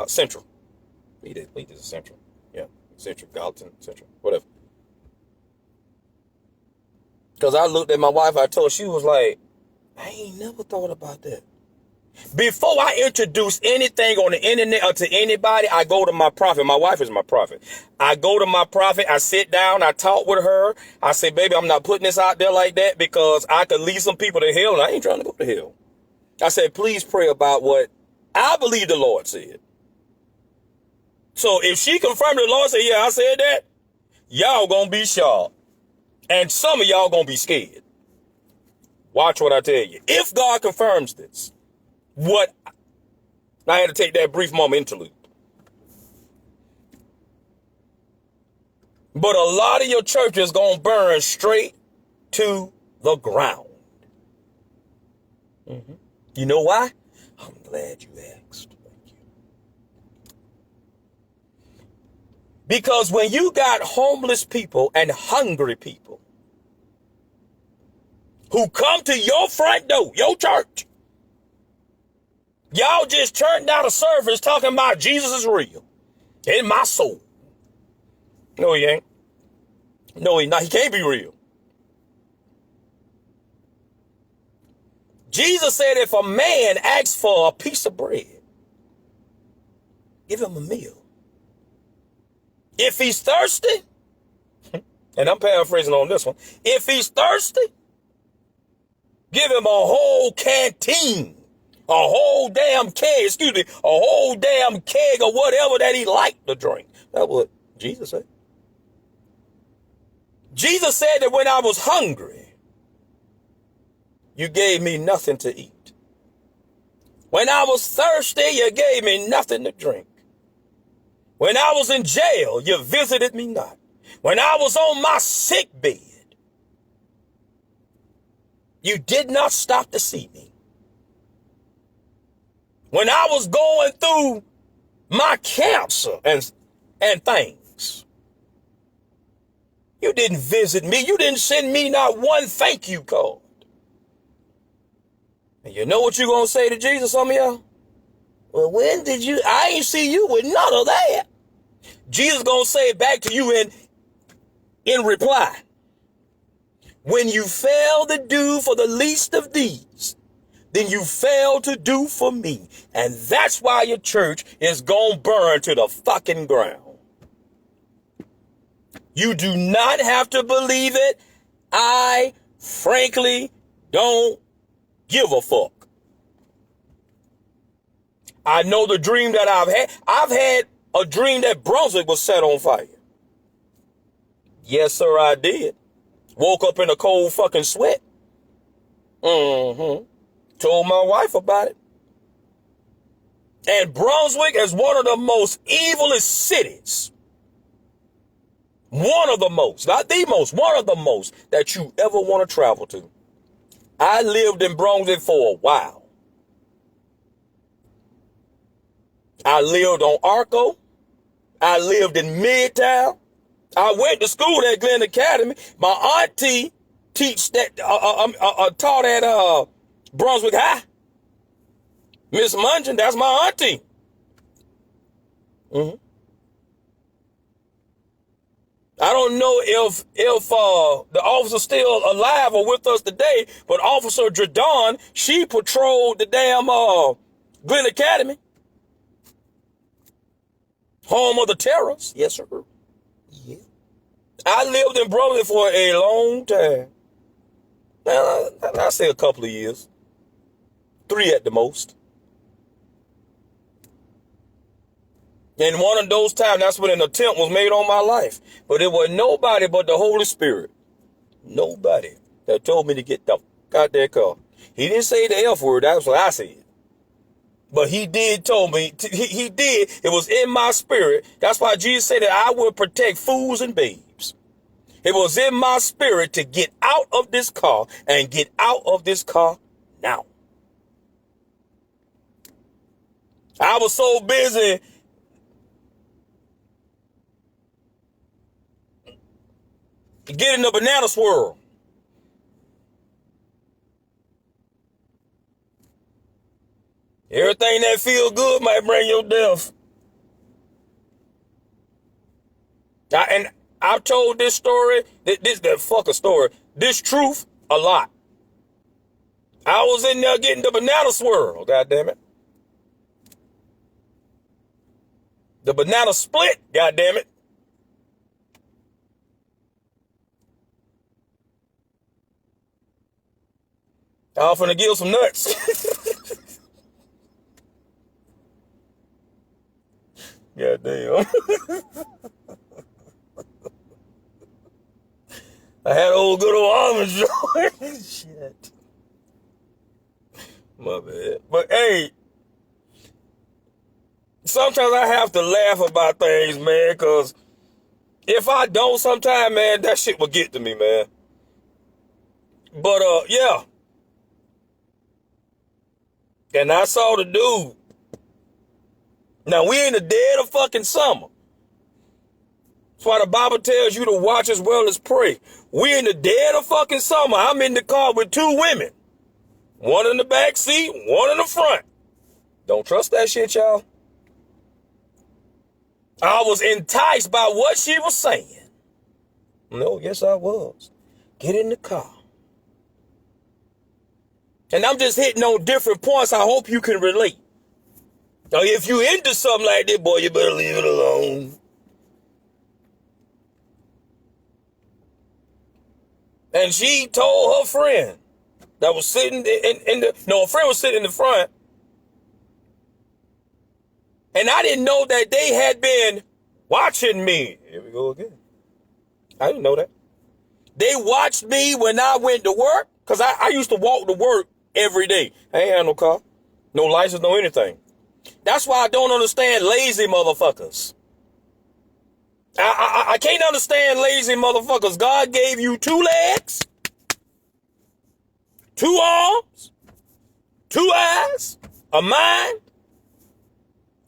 Central. He did Central. Yeah, Central, Gallatin, Central, whatever. Because I looked at my wife, I told her, she was like, I ain't never thought about that. Before I introduce anything on the internet or to anybody, I go to my prophet. My wife is my prophet. I go to my prophet. I sit down. I talk with her. I say, baby, I'm not putting this out there like that because I could lead some people to hell, and I ain't trying to go to hell. I said, please pray about what I believe the Lord said. So if she confirmed the Lord said, yeah, I said that, y'all gonna be shocked. And some of y'all gonna be scared. Watch what I tell you. If God confirms this, what I had to take that brief moment interlude. But a lot of your church is going to burn straight to the ground. You know why? I'm glad you asked. Thank you. Because when you got homeless people and hungry people who come to your front door, your church, y'all just turned down a service talking about Jesus is real in my soul. No, he ain't. No, he not. He can't be real. Jesus said if a man asks for a piece of bread, give him a meal. If he's thirsty, and I'm paraphrasing on this one, if he's thirsty, give him a whole canteen. A whole damn keg, a whole damn keg of whatever that he liked to drink. That's what Jesus said. Jesus said that when I was hungry, you gave me nothing to eat. When I was thirsty, you gave me nothing to drink. When I was in jail, you visited me not. When I was on my sick bed, you did not stop to see me. When I was going through my cancer and things, you didn't visit me. You didn't send me not one thank you card. And you know what you gonna say to Jesus, some of y'all? Well, when did you, I ain't see you with none of that. Jesus gonna say it back to you in reply. When you fail to do for the least of these, then you fail to do for me. And that's why your church is gonna burn to the fucking ground. You do not have to believe it. I frankly don't give a fuck. I know the dream that I've had. I've had a dream that Brunswick was set on fire. Yes, sir, I did. Woke up in a cold fucking sweat. Told my wife about it. And Brunswick is one of the most evilest cities. One of the most, not the most, one of the most that you ever want to travel to. I lived in Brunswick for a while. I lived on Arco. I lived in Midtown. I went to school at Glen Academy. My auntie taught at Brunswick High. Miss Mungeon, that's my auntie. I don't know if the officer's still alive or with us today, but Officer Dredon, she patrolled the damn Glen Academy. Home of the terrors. Yes, sir. Yeah. I lived in Brunswick for a long time. Now, I say a couple of years. 3 at the most. And one of those times, that's when an attempt was made on my life. But it was nobody but the Holy Spirit. Nobody that told me to get the fuck out that car. He didn't say the F word. That's what I said. But he did told me. He did. It was in my spirit. That's why Jesus said that I would protect fools and babes. It was in my spirit to get out of this car and get out of this car now. I was so busy getting the banana swirl. Everything that feel good might bring your death. And I've told this story, this truth a lot. I was in there getting the banana swirl, goddamn it. The banana split, goddamn it. I'm finna give some nuts. Goddamn. I had old good old almond joy. Shit. My bad. But hey, sometimes I have to laugh about things, man, because if I don't sometime, man, that shit will get to me, man. But yeah. And I saw the dude. Now, we in the dead of fucking summer. That's why the Bible tells you to watch as well as pray. We in the dead of fucking summer. I'm in the car with 2 women. One in the back seat, one in the front. Don't trust that shit, y'all. I was enticed by what she was saying. No, yes, I was. Get in the car. And I'm just hitting on different points. I hope you can relate. Now, if you into something like this, boy, you better leave it alone. And she told her friend that was sitting her friend was sitting in the front. And I didn't know that they had been watching me. Here we go again. I didn't know that. They watched me when I went to work. Because I used to walk to work every day. I ain't had no car, no license, no anything. That's why I don't understand lazy motherfuckers. I can't understand lazy motherfuckers. God gave you 2 legs, 2 arms, 2 eyes, a mind,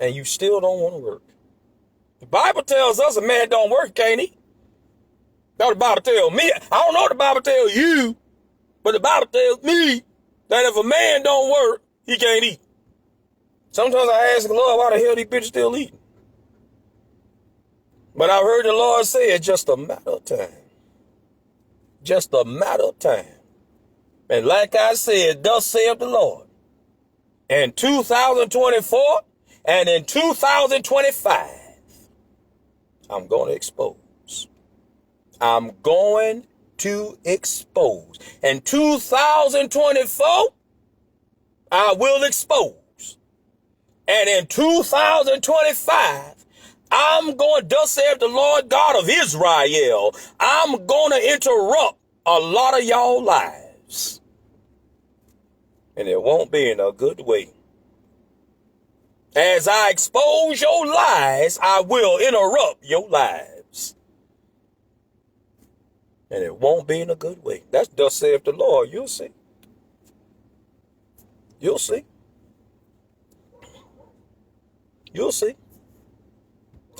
and you still don't want to work. The Bible tells us a man don't work, can't he? That's what the Bible tells me. I don't know what the Bible tells you, but the Bible tells me That if a man don't work, he can't eat. Sometimes I ask the Lord, why the hell these bitches still eating? But I've heard the Lord say it's just a matter of time. Just a matter of time. And like I said, thus saith the Lord. In 2024 and in 2025, I'm going to expose. I'm going to expose. In 2024, I will expose. And in 2025, I'm going, thus saith the Lord God of Israel, I'm going to interrupt a lot of y'all lives. And it won't be in a good way. As I expose your lies, I will interrupt your lives. And it won't be in a good way. That's thus saith the Lord. You'll see. You'll see. You'll see.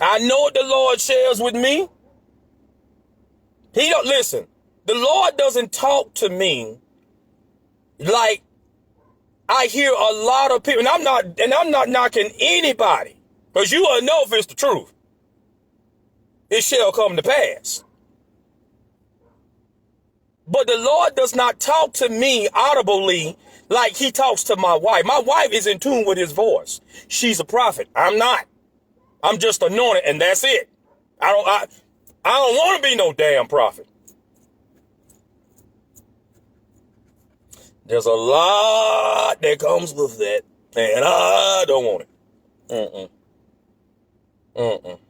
I know what the Lord shares with me. He don't listen. The Lord doesn't talk to me like I hear a lot of people, and I'm not knocking anybody, because you will know if it's the truth. It shall come to pass. But the Lord does not talk to me audibly like he talks to my wife. My wife is in tune with his voice. She's a prophet. I'm not. I'm just anointed, and that's it. I don't want to be no damn prophet. There's a lot that comes with that, and I don't want it.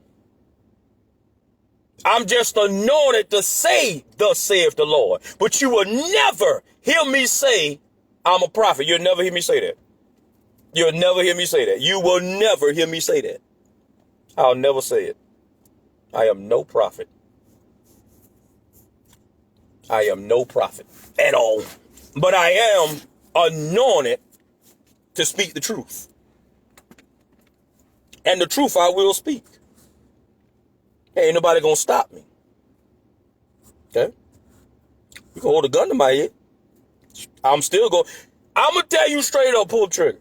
I'm just anointed to say, thus saith the Lord. But you will never hear me say, I'm a prophet. You'll never hear me say that. You'll never hear me say that. You will never hear me say that. I'll never say it. I am no prophet. I am no prophet at all. But I am anointed to speak the truth. And the truth I will speak. Ain't nobody gonna stop me. Okay? You can hold a gun to my head. I'm gonna tell you straight up, pull the trigger.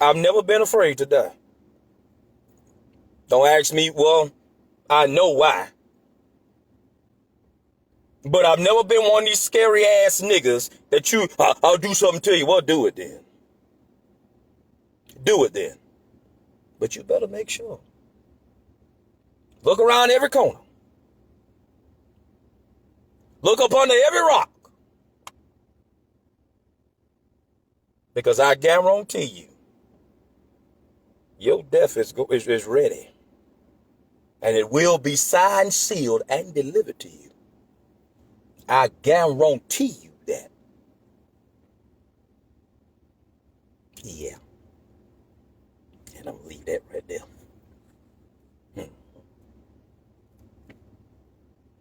I've never been afraid to die. Don't ask me, well, I know why. But I've never been one of these scary ass niggas that I'll do something to you. Well, do it then. Do it then. But you better make sure. Look around every corner. Look up under every rock. Because I guarantee you, your death is ready. And it will be signed, sealed, and delivered to you. I guarantee you that. Yeah. And I'm going to leave that right there.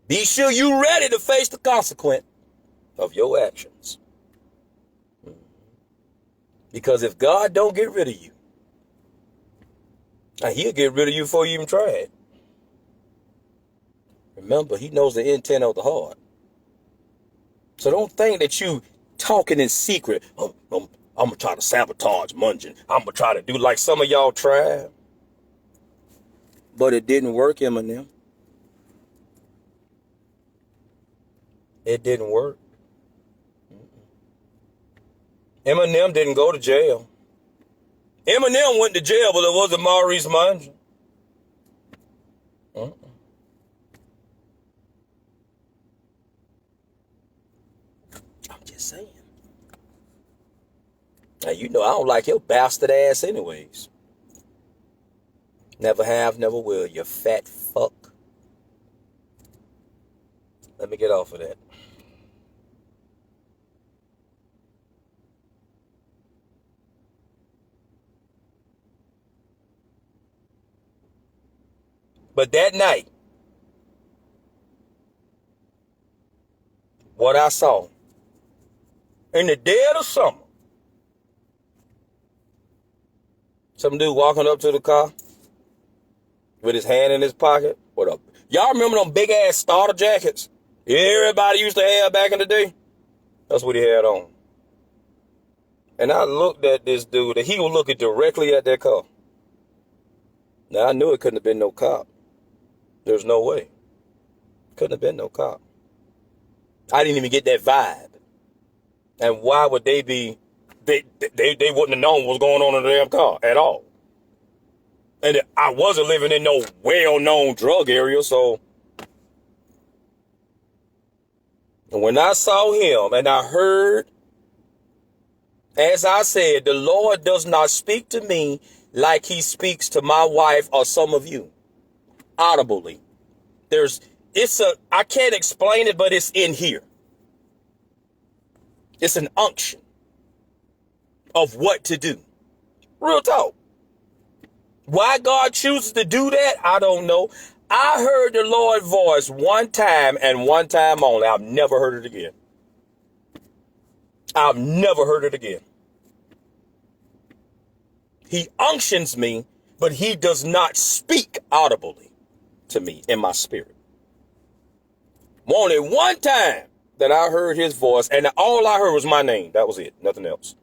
Be sure you're ready to face the consequence of your actions. Because if God don't get rid of you, he'll get rid of you before you even try it. Remember, he knows the intent of the heart. So don't think that you talking in secret. I'm going to try to sabotage Munjan. I'm going to try to do like some of y'all tried. But it didn't work, Eminem. It didn't work. Eminem didn't go to jail. Eminem went to jail, but it wasn't Maurice Munjan. I'm just saying. Now, you know I don't like your bastard ass anyways. Never have, never will, you fat fuck. Let me get off of that. But that night, what I saw, in the dead of summer, some dude walking up to the car with his hand in his pocket. What up? Y'all remember them big ass starter jackets everybody used to have back in the day? That's what he had on. And I looked at this dude, and he was looking directly at that car. Now, I knew it couldn't have been no cop. There's no way. Couldn't have been no cop. I didn't even get that vibe. And why would they be? They wouldn't have known what was going on in the damn car at all. And I wasn't living in no well-known drug area, so. And when I saw him and I heard, as I said, the Lord does not speak to me like he speaks to my wife or some of you, audibly. I can't explain it, but it's in here. It's an unction of what to do. Real talk. Why God chooses to do that, I don't know. I heard the Lord's voice one time and one time only. I've never heard it again. I've never heard it again. He unctions me, but he does not speak audibly to me in my spirit. Only one time that I heard his voice, and all I heard was my name. That was it. Nothing else.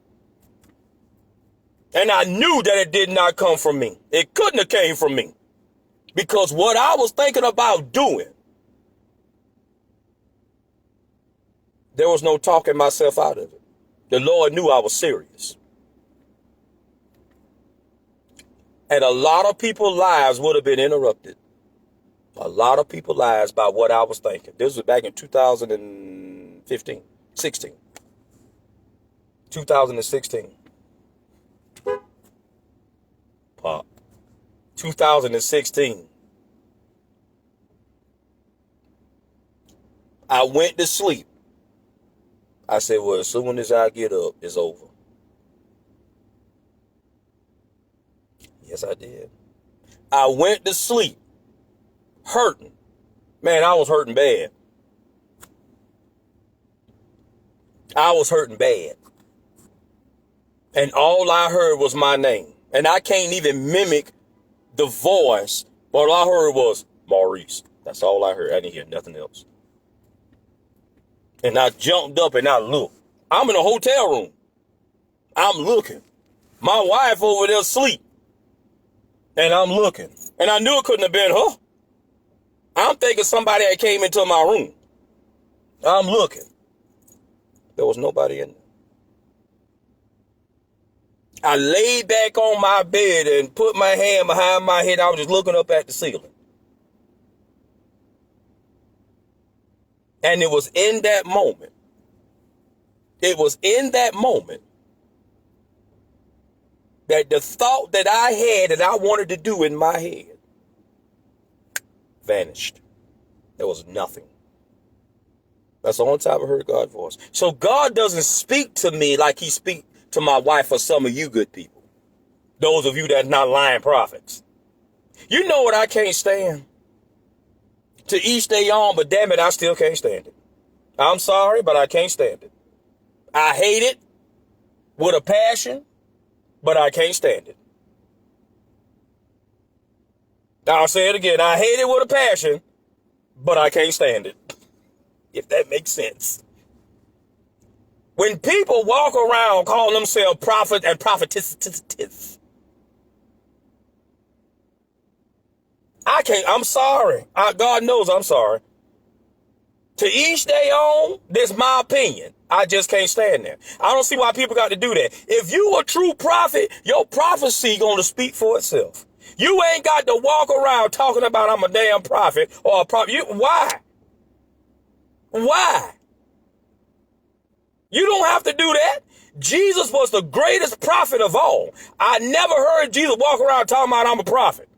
And I knew that it did not come from me. It couldn't have came from me. Because what I was thinking about doing, there was no talking myself out of it. The Lord knew I was serious. And a lot of people's lives would have been interrupted. A lot of people's lives by what I was thinking. This was back in 2016. 2016. Pop. 2016. I went to sleep. I said, well, as soon as I get up, it's over. Yes, I did. I went to sleep hurting. Man, I was hurting bad. I was hurting bad. And all I heard was my name. And I can't even mimic the voice. But all I heard was Maurice. That's all I heard. I didn't hear nothing else. And I jumped up and I looked. I'm in a hotel room. I'm looking. My wife over there asleep. And I'm looking. And I knew it couldn't have been her. I'm thinking somebody that came into my room. I'm looking. There was nobody in there. I laid back on my bed and put my hand behind my head. I was just looking up at the ceiling. And it was in that moment. It was in that moment that the thought that I had that I wanted to do in my head vanished. There was nothing. That's the only time I heard God's voice. So God doesn't speak to me like he speaks to my wife or some of you good people. Those of you that's not lying prophets. You know what I can't stand? To each their own, but damn it, I still can't stand it. I'm sorry, but I can't stand it. I hate it with a passion, but I can't stand it. I'll say it again. I hate it with a passion, but I can't stand it. If that makes sense. When people walk around calling themselves prophet and prophetess, I can't. I'm sorry. God knows I'm sorry. To each their own, that's my opinion. I just can't stand that. I don't see why people got to do that. If you a true prophet, your prophecy going to speak for itself. You ain't got to walk around talking about I'm a damn prophet or a prophet. Why? Why? You don't have to do that. Jesus was the greatest prophet of all. I never heard Jesus walk around talking about I'm a prophet.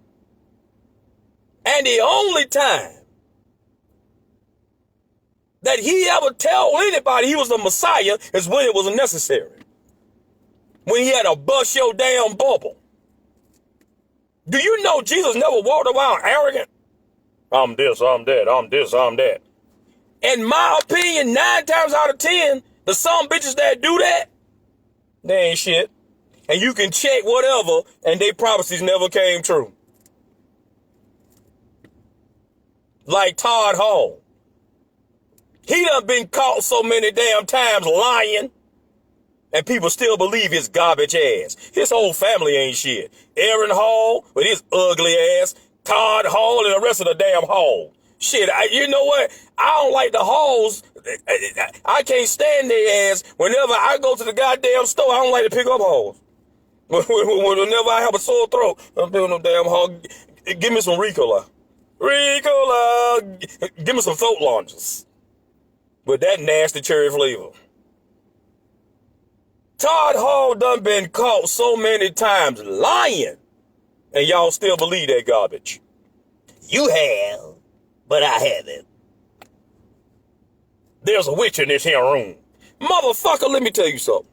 And the only time that he ever told anybody he was the Messiah is when it was necessary. When he had to bust your damn bubble. Do you know Jesus never walked around arrogant? I'm this, I'm that, I'm this, I'm that. In my opinion, 9 times out of 10, the some bitches that do that, they ain't shit. And you can check whatever, and their prophecies never came true. Like Todd Hall. He done been caught so many damn times lying And people still believe his garbage ass. His whole family ain't shit. Aaron Hall with his ugly ass, Todd Hall, and the rest of the damn Hall. Shit, you know what? I don't like the Halls. I can't stand their ass. Whenever I go to the goddamn store, I don't like to pick up Halls. Whenever I have a sore throat, I'm picking them damn Hall. Give me some Ricola. Ricola. Give me some throat launchers. With that nasty cherry flavor. Todd Hall done been caught so many times lying, and y'all still believe that garbage. You have, but I haven't. There's a witch in this here room. Motherfucker, let me tell you something.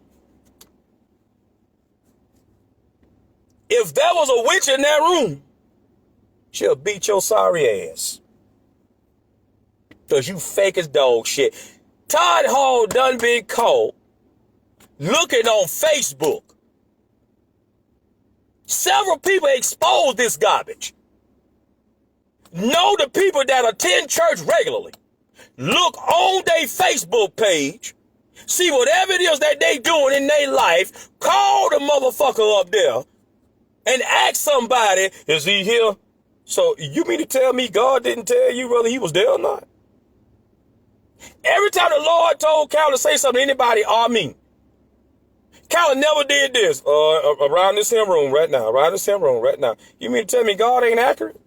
If there was a witch in that room, she'll beat your sorry ass. Because you fake as dog shit. Todd Hall done been caught looking on Facebook. Several people exposed this garbage. Know the people that attend church regularly. Look on their Facebook page. See whatever it is that they doing in their life. Call the motherfucker up there and ask somebody, is he here? So you mean to tell me God didn't tell you whether he was there or not? Every time the Lord told Cal to say something to anybody, me. Cal never did this. Around this hymn room right now. Around this hymn room right now. You mean to tell me God ain't accurate?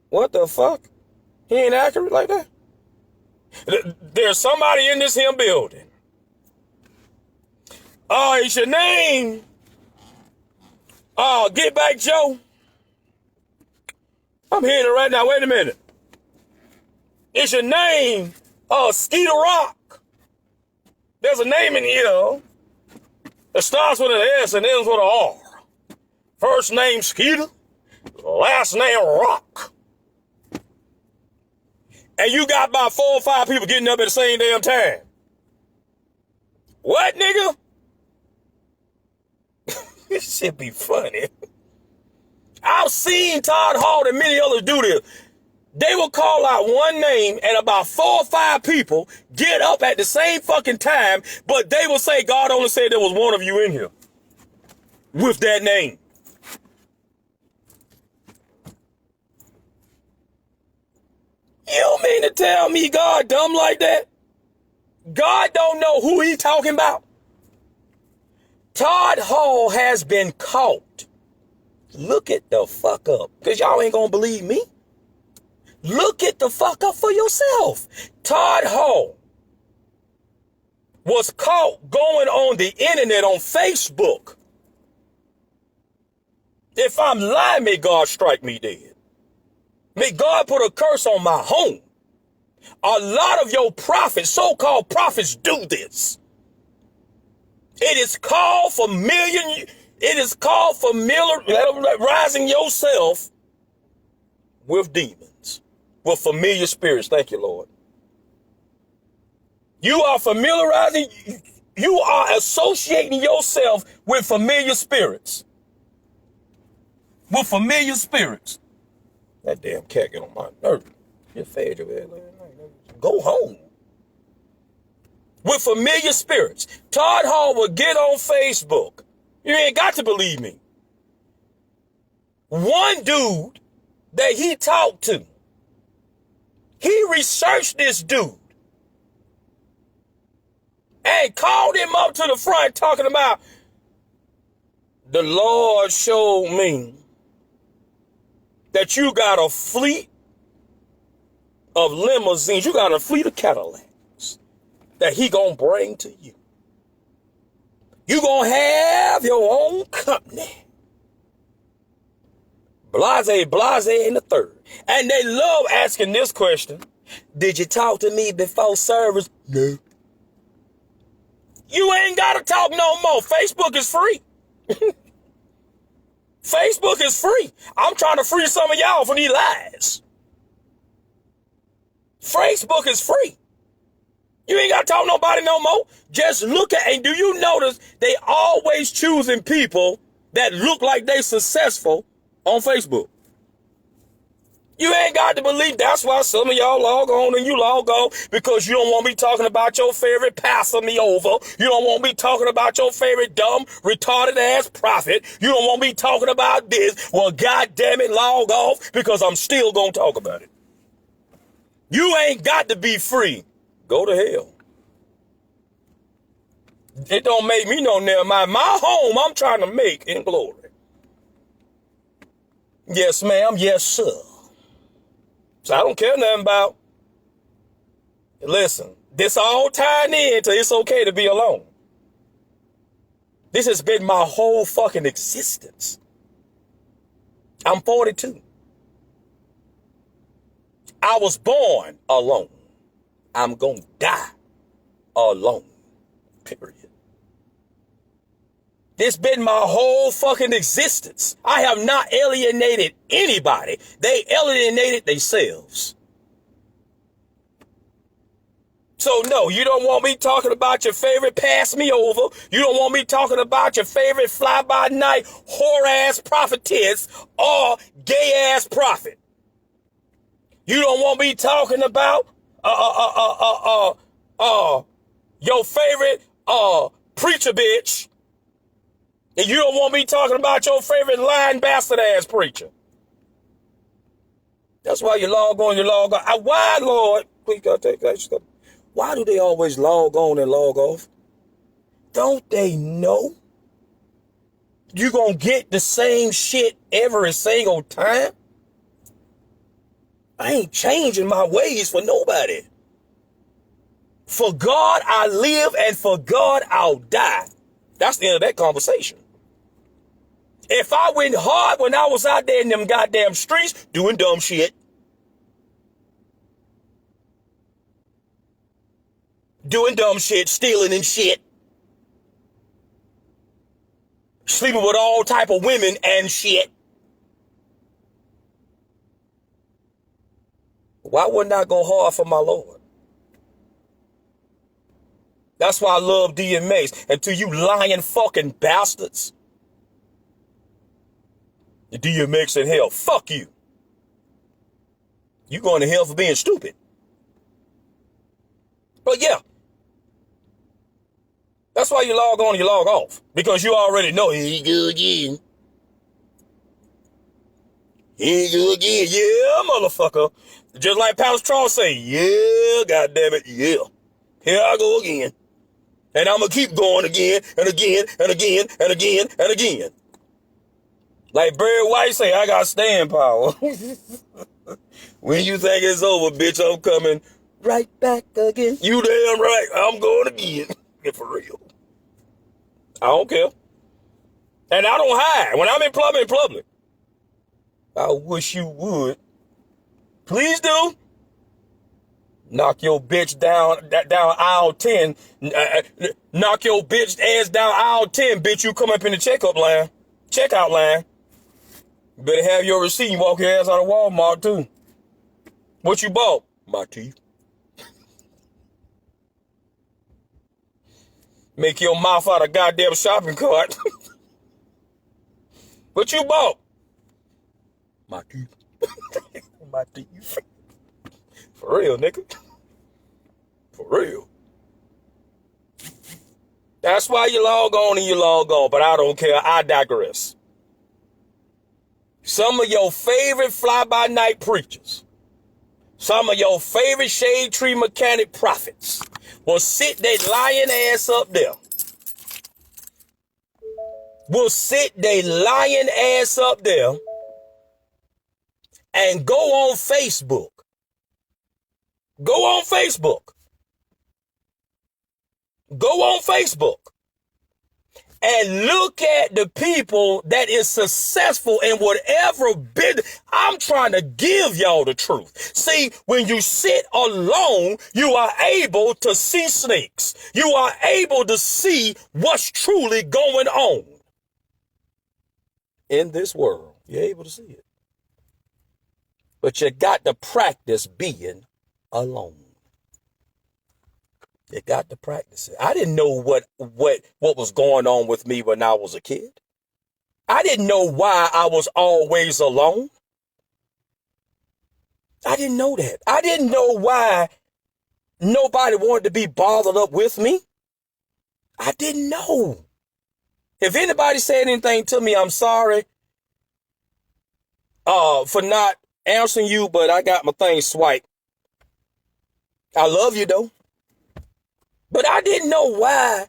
What the fuck? He ain't accurate like that? There's somebody in this hymn building. It's your name. Get back, Joe. I'm hearing it right now. Wait a minute. It's your name. Skeeter Rock. There's a name in here. It starts with an S and ends with an R. First name Skeeter, last name Rock. And you got about 4 or 5 people getting up at the same damn time. What, nigga? This shit be funny. I've seen Todd Hall and many others do this. They will call out one name and about 4 or 5 people get up at the same fucking time, but they will say God only said there was one of you in here with that name. You mean to tell me God dumb like that? God don't know who he talking about? Todd Hall has been caught. Look it the fuck up, because y'all ain't gonna believe me. Look it the fuck up for yourself. Todd Hall was caught going on the internet on Facebook. If I'm lying, may God strike me dead. May God put a curse on my home. A lot of your prophets, so-called prophets, do this. It is called familiarizing yourself with demons, with familiar spirits. Thank you, Lord. You are associating yourself with familiar spirits. With familiar spirits. That damn cat get on my nerves. You fed your head last night. Go home. With familiar spirits. Todd Hall would get on Facebook. You ain't got to believe me. One dude that he talked to, he researched this dude and called him up to the front talking about, the Lord showed me that you got a fleet of limousines, you got a fleet of Cadillacs that he gonna bring to you. You gonna have your own company. Blase in the third. And they love asking this question. Did you talk to me before service? No. You ain't gotta talk no more. Facebook is free. Facebook is free. I'm trying to free some of y'all from these lies. Facebook is free. You ain't got to talk to nobody no more. Just look at, and do you notice they always choosing people that look like they successful on Facebook? You ain't got to believe. That's why some of y'all log on and you log on because you don't want me talking about your favorite passer me over. You don't want me talking about your favorite dumb, retarded ass prophet. You don't want me talking about this. Well, goddamn it, log off because I'm still going to talk about it. You ain't got to be free. Go to hell. It don't make me no near my home I'm trying to make in glory. Yes, ma'am. Yes, sir. So I don't care nothing about. Listen, this all tied in to it's okay to be alone. This has been my whole fucking existence. I'm 42. I was born alone. I'm gonna die alone. Period. This been my whole fucking existence. I have not alienated anybody. They alienated themselves. So no, you don't want me talking about your favorite pass me over. You don't want me talking about your favorite fly-by-night whore-ass prophetess or gay-ass prophet. You don't want me talking about your favorite preacher bitch. And you don't want me talking about your favorite lying bastard ass preacher. That's why you log on. Why, Lord? Please God, take that. Why do they always log on and log off? Don't they know you're going to get the same shit every single time? I ain't changing my ways for nobody. For God I live and for God I'll die. That's the end of that conversation. If I went hard when I was out there in them goddamn streets doing dumb shit, stealing and shit, sleeping with all type of women and shit, why wouldn't I go hard for my Lord? That's why I love DMX. And to you lying fucking bastards, the DMX in hell, fuck you. You going to hell for being stupid. But yeah, that's why you log on and you log off. Because you already know, here you go again. Here you go again. Yeah, motherfucker. Just like Pastor Charles say, yeah, goddammit, yeah. Here I go again. And I'm going to keep going again and again and again and again and again. Like Barry White say, I got staying power. When you think it's over, bitch, I'm coming right back again. You damn right. I'm going again. For real. I don't care. And I don't hide. When I'm in public. I wish you would. Please do. Knock your bitch down aisle 10. Knock your bitch ass down aisle 10, bitch. You come up in the checkout line. You better have your receipt. You walk your ass out of Walmart, too. What you bought? My teeth. Make your mouth out of goddamn shopping cart. What you bought? My teeth. My teeth. For real, nigga. For real. That's why you log on and you log on, but I don't care. I digress. Some of your favorite fly-by-night preachers, some of your favorite shade tree mechanic prophets will sit their lying ass up there. Will sit their lying ass up there and go on Facebook. Go on Facebook. Go on Facebook. And look at the people that is successful in whatever business. I'm trying to give y'all the truth. See, when you sit alone, you are able to see snakes. You are able to see what's truly going on in this world. You're able to see it. But you got to practice being alone. You got to practice it. I didn't know what was going on with me when I was a kid. I didn't know why I was always alone. I didn't know that. I didn't know why nobody wanted to be bothered up with me. I didn't know. If anybody said anything to me, I'm sorry for not answering you, but I got my thing swiped. I love you though. But I didn't know why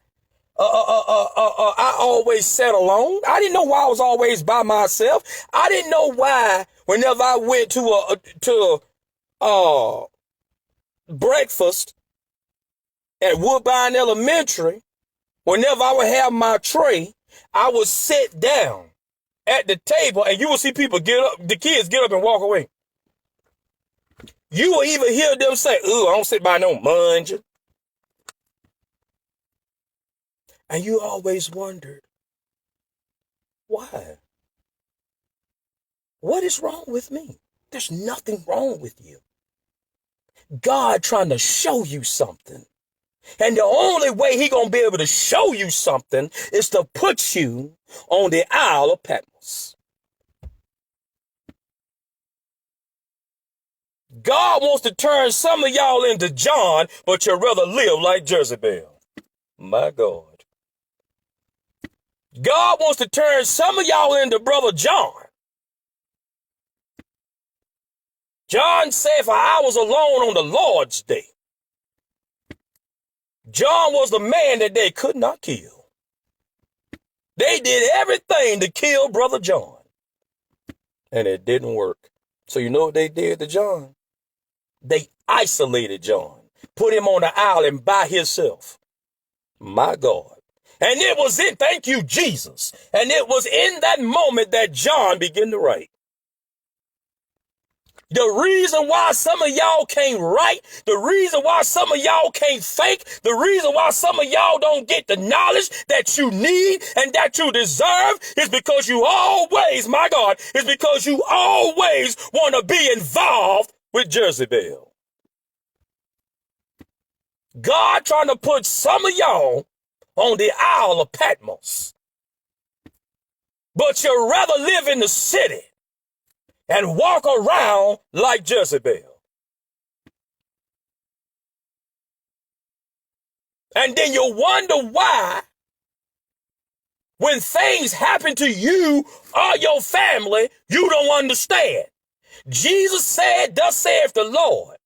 I always sat alone. I didn't know why I was always by myself. I didn't know why whenever I went to breakfast at Woodbine Elementary, whenever I would have my tray, I would sit down at the table and you will see people get up, the kids get up and walk away. You will even hear them say, "Ooh, I don't sit by no munch." And you always wondered, why? What is wrong with me? There's nothing wrong with you. God trying to show you something. And the only way he gonna be able to show you something is to put you on the Isle of Patmos. God wants to turn some of y'all into John, but you'd rather live like Jezebel. My God. God wants to turn some of y'all into Brother John. John said, "For I was alone on the Lord's day." John was the man that they could not kill. They did everything to kill Brother John. And it didn't work. So you know what they did to John? They isolated John, put him on the island by himself. My God. And it was in, thank you, Jesus. And it was in that moment that John began to write. The reason why some of y'all can't write, the reason why some of y'all can't think, the reason why some of y'all don't get the knowledge that you need and that you deserve is because you always, my God, is because you always want to be involved with Jezebel. God trying to put some of y'all on the Isle of Patmos. But you'd rather live in the city and walk around like Jezebel. And then you wonder why, when things happen to you or your family, you don't understand. Jesus said, "Thus saith the Lord,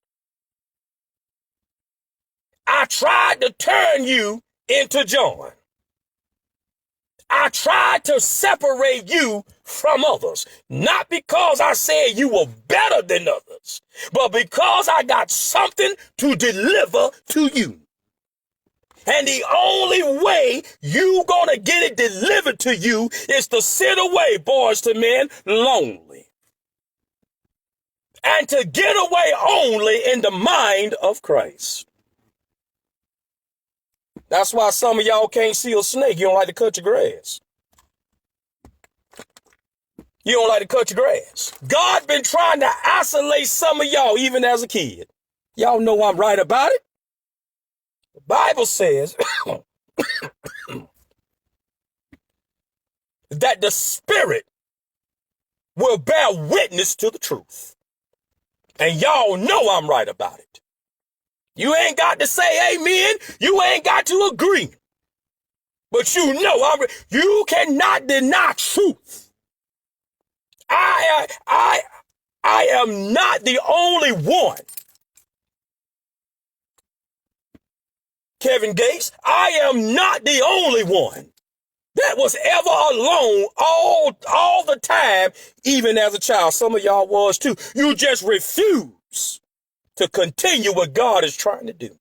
I tried to turn you into John. I tried to separate you from others, not because I said you were better than others, but because I got something to deliver to you. And the only way you gonna get it delivered to you is to sit away, boys to men, lonely. And to get away only in the mind of Christ." That's why some of y'all can't see a snake. You don't like to cut your grass. You don't like to cut your grass. God been trying to isolate some of y'all even as a kid. Y'all know I'm right about it. The Bible says that the Spirit will bear witness to the truth. And y'all know I'm right about it. You ain't got to say amen. You ain't got to agree. But you know, you cannot deny truth. I am not the only one. Kevin Gates, I am not the only one that was ever alone all the time, even as a child. Some of y'all was too. You just refuse to continue what God is trying to do.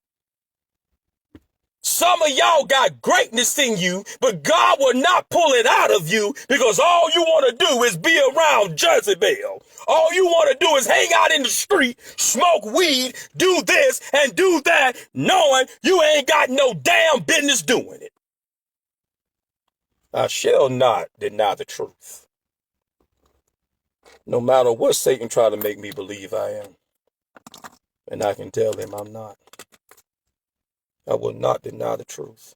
Some of y'all got greatness in you, but God will not pull it out of you because all you want to do is be around Jezebel. All you want to do is hang out in the street, smoke weed, do this and do that, knowing you ain't got no damn business doing it. I shall not deny the truth, no matter what Satan try to make me believe I am. And I can tell him I'm not. I will not deny the truth.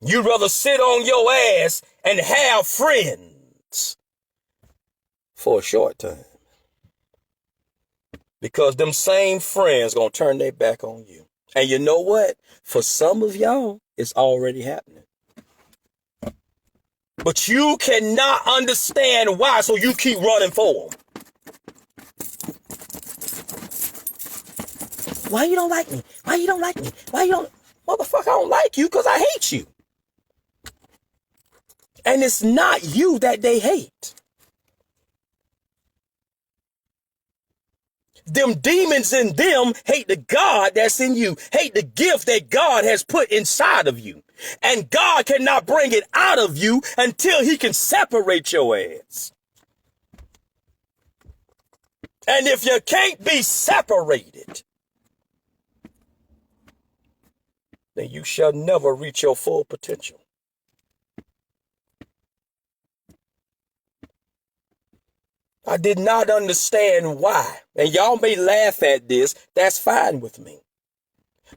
You'd rather sit on your ass and have friends for a short time. Because them same friends gonna turn their back on you. And you know what? For some of y'all, it's already happening. But you cannot understand why, so you keep running for them. Why you don't like me? Why you don't like me? Why you don't? Motherfucker, I don't like you because I hate you. And it's not you that they hate. Them demons in them hate the God that's in you, hate the gift that God has put inside of you. And God cannot bring it out of you until he can separate your ass. And if you can't be separated, then you shall never reach your full potential. I did not understand why. And y'all may laugh at this. That's fine with me.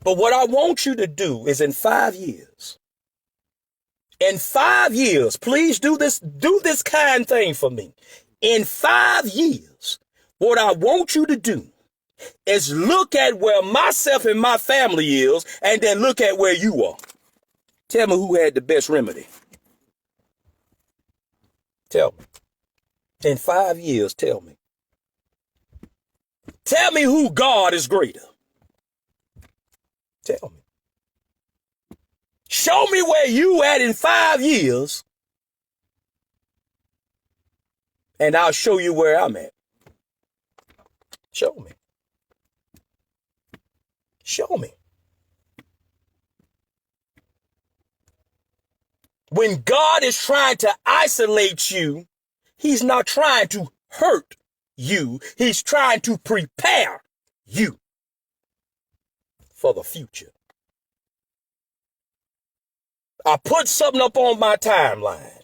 But what I want you to do is in 5 years, please do this kind thing for me. In 5 years, what I want you to do is look at where myself and my family is, and then look at where you are. Tell me who had the best remedy. Tell me. In 5 years, tell me. Tell me who God is greater. Tell me. Show me where you at in 5 years, and I'll show you where I'm at. Show me. Show me. When God is trying to isolate you, he's not trying to hurt you. He's trying to prepare you for the future. I put something up on my timeline.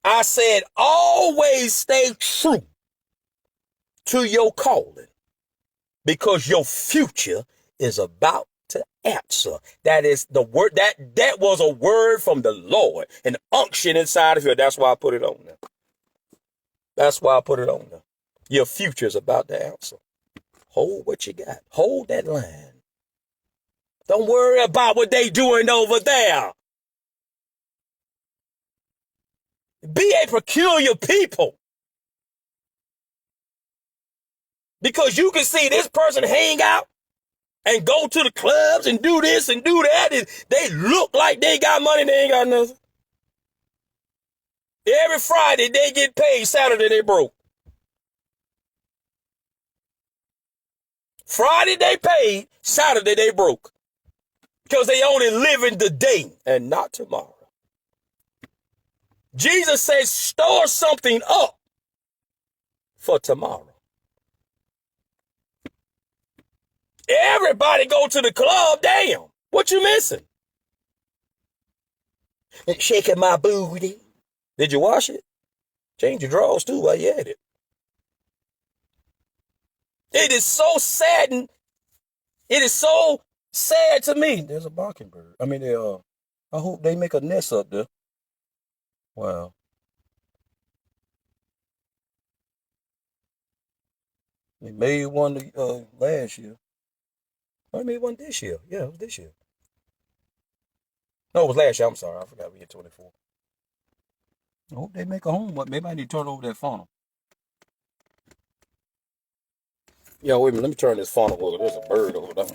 I said, always stay true to your calling, because your future is about to answer. That is the word. That was a word from the Lord, an unction inside of you. That's why I put it on there. That's why I put it on there. Your future is about to answer. Hold what you got. Hold that line. Don't worry about what they doing over there. Be a peculiar people. Because you can see this person hang out and go to the clubs and do this and do that, and they look like they got money, they ain't got nothing. Every Friday they get paid, Saturday they broke. Friday they paid, Saturday they broke. Because they only live in the day and not tomorrow. Jesus says, store something up for tomorrow. Everybody go to the club, damn. What you missing? Shaking my booty. Did you wash it? Change your drawers too while you at it. It is so saddened. It is so sad to me. There's a mockingbird. I hope they make a nest up there. Wow. They made one last year. I made one this year. Yeah, it was this year. No, it was last year. I'm sorry. I forgot we hit 24. I hope they make a home, but maybe I need to turn over that funnel. Yeah, wait a minute. Let me turn this funnel over. There's a bird over there.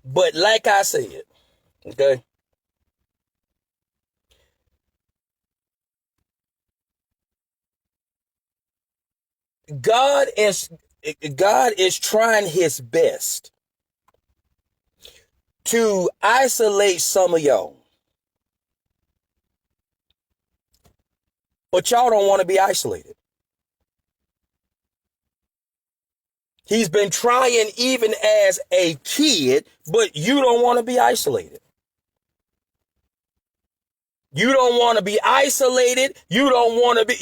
But like I said, okay, God is trying his best to isolate some of y'all. But y'all don't want to be isolated. He's been trying even as a kid, but you don't want to be isolated. You don't want to be isolated. You don't want to be,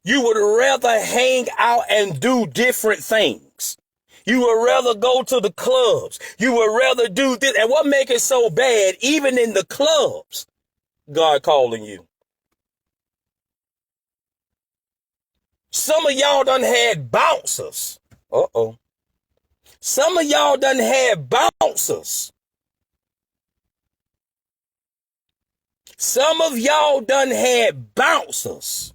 you would rather hang out and do different things. You would rather go to the clubs. You would rather do this. And what makes it so bad, even in the clubs, God calling you. Some of y'all done had bouncers. Uh-oh. Some of y'all done had bouncers. Some of y'all done had bouncers.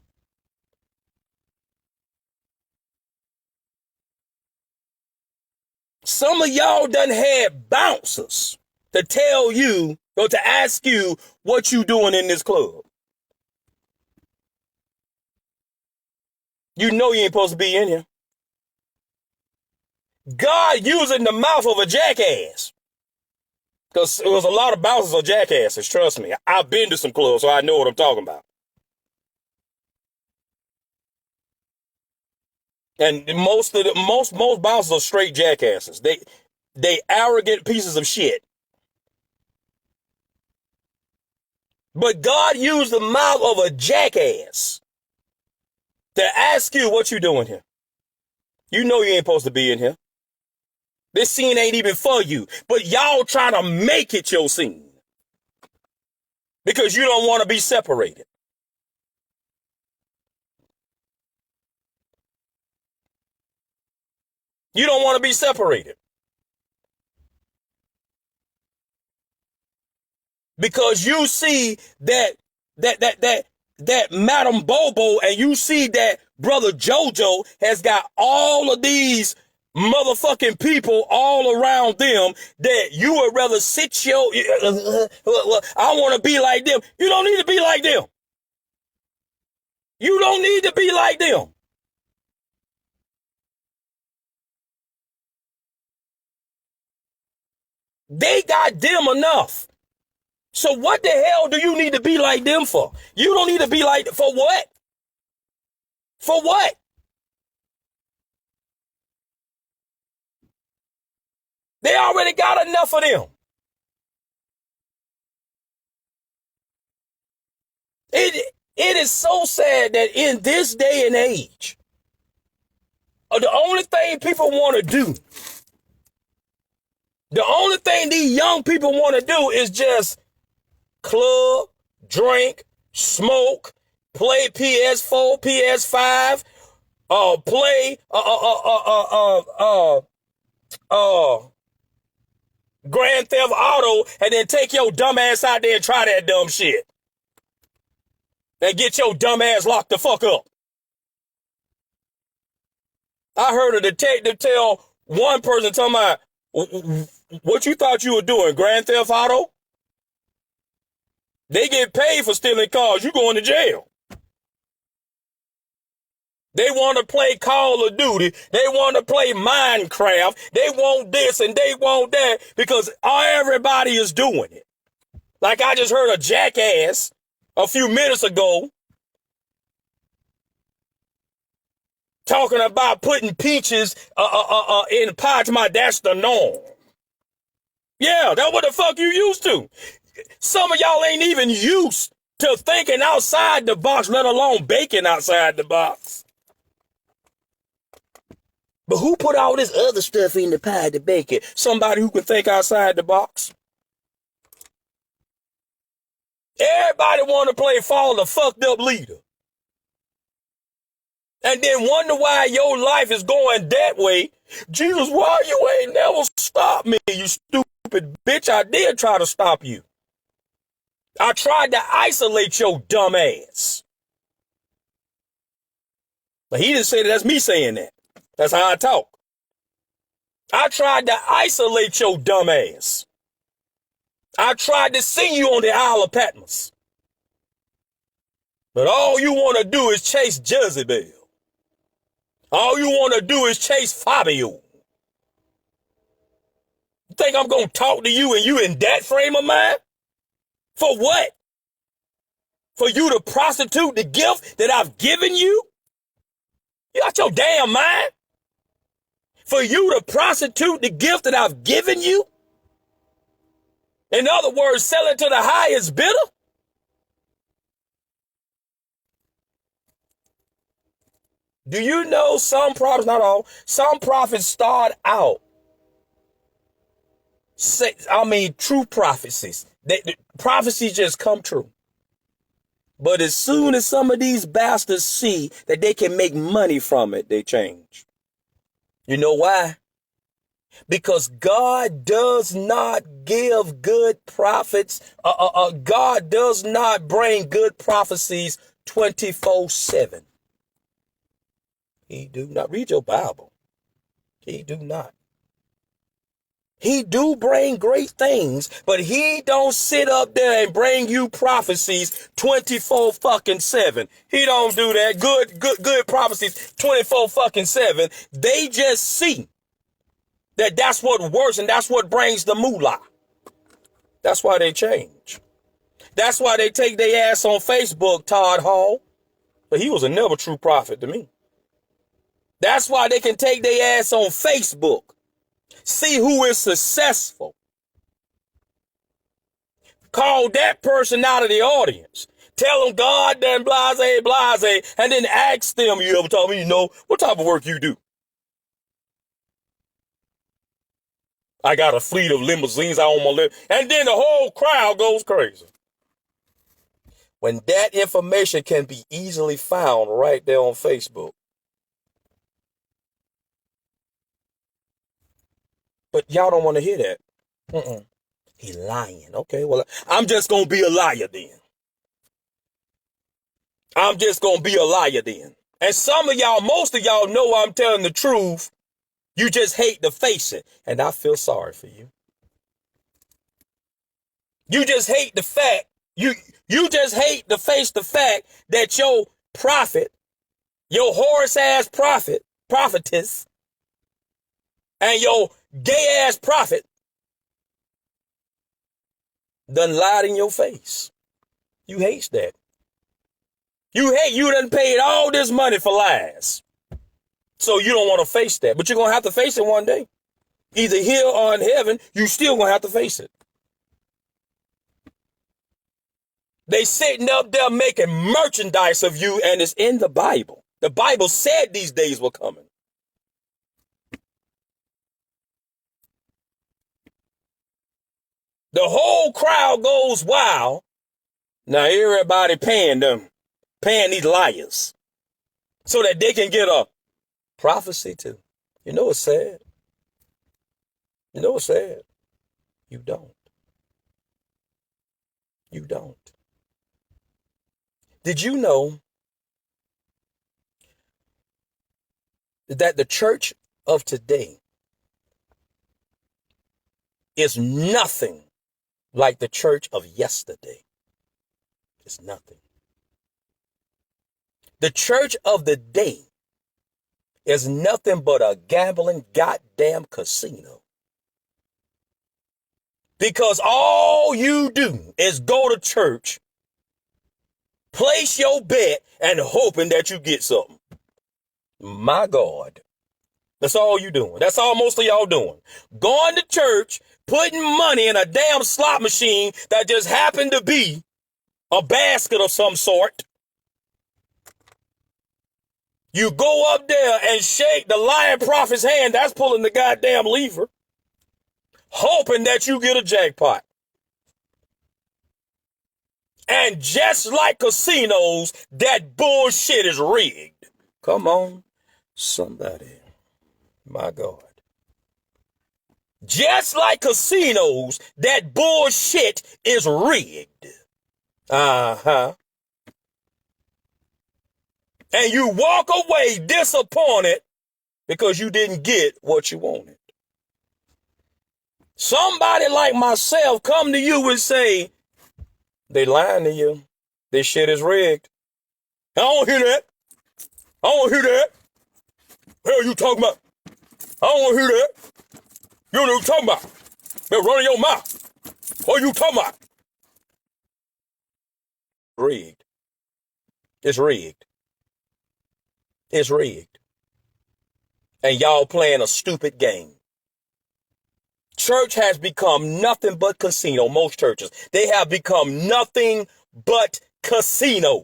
Some of y'all done had bouncers to tell you or to ask you what you doing in this club. You know you ain't supposed to be in here. God using the mouth of a jackass. Because there was a lot of bouncers or jackasses, trust me. I've been to some clubs, so I know what I'm talking about. And most bouncers are straight jackasses. They arrogant pieces of shit. But God used the mouth of a jackass to ask you what you doing here. You know you ain't supposed to be in here. This scene ain't even for you. But y'all trying to make it your scene. Because you don't want to be separated. You don't want to be separated. Because you see that Madam Bobo and you see that Brother Jojo has got all of these motherfucking people all around them that you would rather sit I want to be like them. You don't need to be like them. You don't need to be like them. They got them enough. So what the hell do you need to be like them for? You don't need to be like, for what? For what? They already got enough of them. It is so sad that in this day and age, the only thing people want to do, the only thing these young people want to do is just club, drink, smoke, play PS4, PS5, play Grand Theft Auto, and then take your dumb ass out there and try that dumb shit. And get your dumb ass locked the fuck up. I heard a detective tell one person talking about, what you thought you were doing, Grand Theft Auto? They get paid for stealing cars. You going to jail. They want to play Call of Duty. They want to play Minecraft. They want this and they want that because everybody is doing it. Like I just heard a jackass a few minutes ago talking about putting peaches in pie to my, that's the norm. Yeah, that's what the fuck you used to. Some of y'all ain't even used to thinking outside the box, let alone baking outside the box. But who put all this other stuff in the pie to bake it? Somebody who can think outside the box. Everybody want to play follow the fucked up leader. And then wonder why your life is going that way. Jesus, why you ain't never stopped me, you stupid bitch? I did try to stop you. I tried to isolate your dumb ass. But he didn't say that. That's me saying that. That's how I talk. I tried to isolate your dumb ass. I tried to send you on the Isle of Patmos. But all you want to do is chase Jezebel. All you want to do is chase Fabio. You think I'm going to talk to you and you in that frame of mind? For what? For you to prostitute the gift that I've given you? You got your damn mind? For you to prostitute the gift that I've given you? In other words, sell it to the highest bidder? Do you know some prophets, not all, some prophets start out, true prophecies. The prophecies just come true. But as soon as some of these bastards see that they can make money from it, they change. You know why? Because God does not give good prophets. God does not bring good prophecies 24/7. He do not. Read your Bible. He do not. He do bring great things, but he don't sit up there and bring you prophecies 24/7. He don't do that. Good prophecies 24/7. They just see that's what works and that's what brings the moolah. That's why they change. That's why they take their ass on Facebook, Todd Hall. But he was a never true prophet to me. That's why they can take their ass on Facebook. See who is successful. Call that person out of the audience. Tell them God done blase, and then ask them, you ever told me, what type of work you do? I got a fleet of limousines I own my live. And then the whole crowd goes crazy. When that information can be easily found right there on Facebook. But y'all don't want to hear that. He lying. Okay, well, I'm just going to be a liar then. I'm just going to be a liar then. And some of y'all, most of y'all know I'm telling the truth. You just hate to face it. And I feel sorry for you. You just hate the fact, you just hate to face the fact that your prophet, your horse-ass prophetess, and your gay-ass prophet done lied in your face. You hate that. You done paid all this money for lies. So you don't want to face that. But you're going to have to face it one day. Either here or in heaven, you still going to have to face it. They sitting up there making merchandise of you, and it's in the Bible. The Bible said these days were coming. The whole crowd goes wild. Now everybody paying these liars, so that they can get a prophecy too. You know what's sad? You know what's sad? You don't. You don't. Did you know that the church of today is nothing like the church of yesterday? It's nothing. The church of the day is nothing but a gambling goddamn casino. Because all you do is go to church, place your bet, and hoping that you get something. My God. That's all you doing. That's all most of y'all doing. Going to church, putting money in a damn slot machine that just happened to be a basket of some sort. You go up there and shake the lying prophet's hand. That's pulling the goddamn lever. Hoping that you get a jackpot. And just like casinos, that bullshit is rigged. Come on, somebody. My God. Just like casinos, that bullshit is rigged. Uh-huh. And you walk away disappointed because you didn't get what you wanted. Somebody like myself come to you and say, they lying to you. This shit is rigged. I don't hear that. I don't hear that. Hell you talking about? I don't want to hear that. You don't know what you're talking about. They're running your mouth. What are you talking about? Rigged. It's rigged. It's rigged. and y'all playing a stupid game. Church has become nothing but casino. Most churches, they have become nothing but casinos.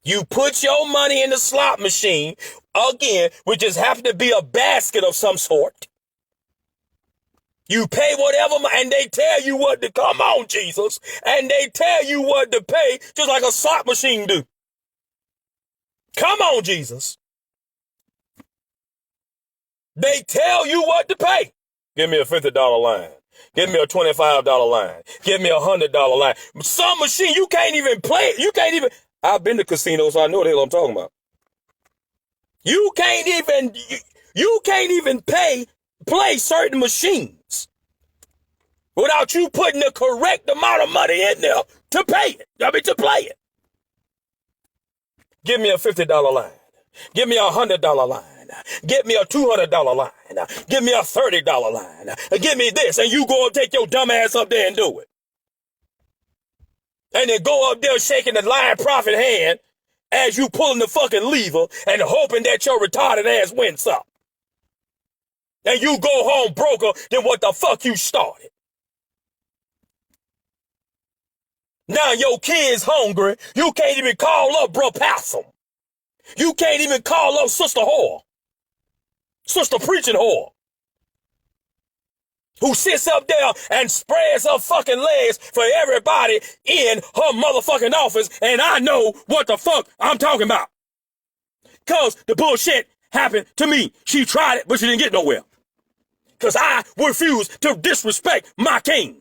You put your money in the slot machine, again, which just happen to be a basket of some sort. You pay whatever, and they tell you what to, come on, Jesus, and they tell you what to pay, just like a slot machine do. Come on, Jesus. They tell you what to pay. Give me a $50 line. Give me a $25 line. Give me a $100 line. Some machine, you can't even play it. You can't even. I've been to casinos, so I know what the hell I'm talking about. You can't even play certain machines without you putting the correct amount of money in there to pay it. To play it. Give me a $50 line. Give me a $100 line. Give me a $200 line. Give me a $30 line. Give me this, and you go and take your dumb ass up there and do it. And then go up there shaking the lying prophet hand as you pulling the fucking lever and hoping that your retarded ass wins up. And you go home broker than what the fuck you started. Now your kid's hungry. You can't even call up Bro Possum. You can't even call up Sister Whore. Sister Preaching Whore. Who sits up there and spreads her fucking legs for everybody in her motherfucking office, and I know what the fuck I'm talking about. Cause the bullshit happened to me. She tried it, but she didn't get nowhere. Cause I refuse to disrespect my king.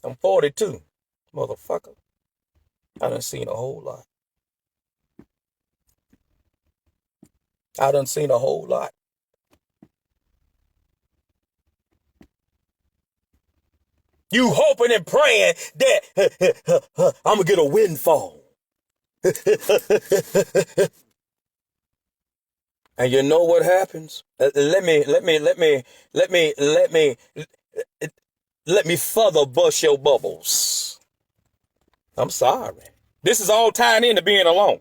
I'm 42, motherfucker. I done seen a whole lot. I done seen a whole lot. You hoping and praying that I'm gonna get a windfall. And you know what happens? Let me further bust your bubbles. I'm sorry. This is all tying into being alone.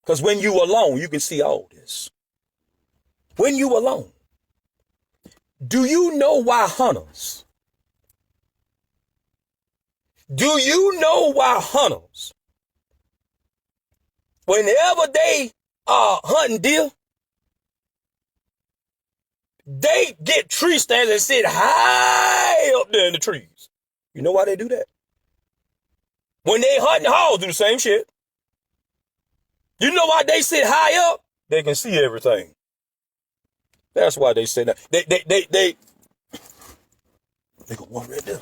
Because when you alone, you can see all this. When you alone. Do you know why hunters? Do you know why hunters, whenever they are hunting deer, they get tree stands and sit high up there in the trees? You know why they do that? When they hunting hogs, do the same shit. You know why they sit high up? They can see everything. That's why they sit that. They got one right there.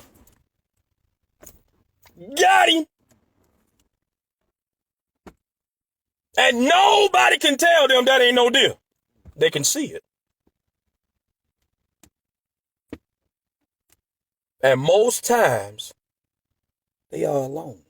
Got him. And nobody can tell them that ain't no deer. They can see it. And most times, they are alone.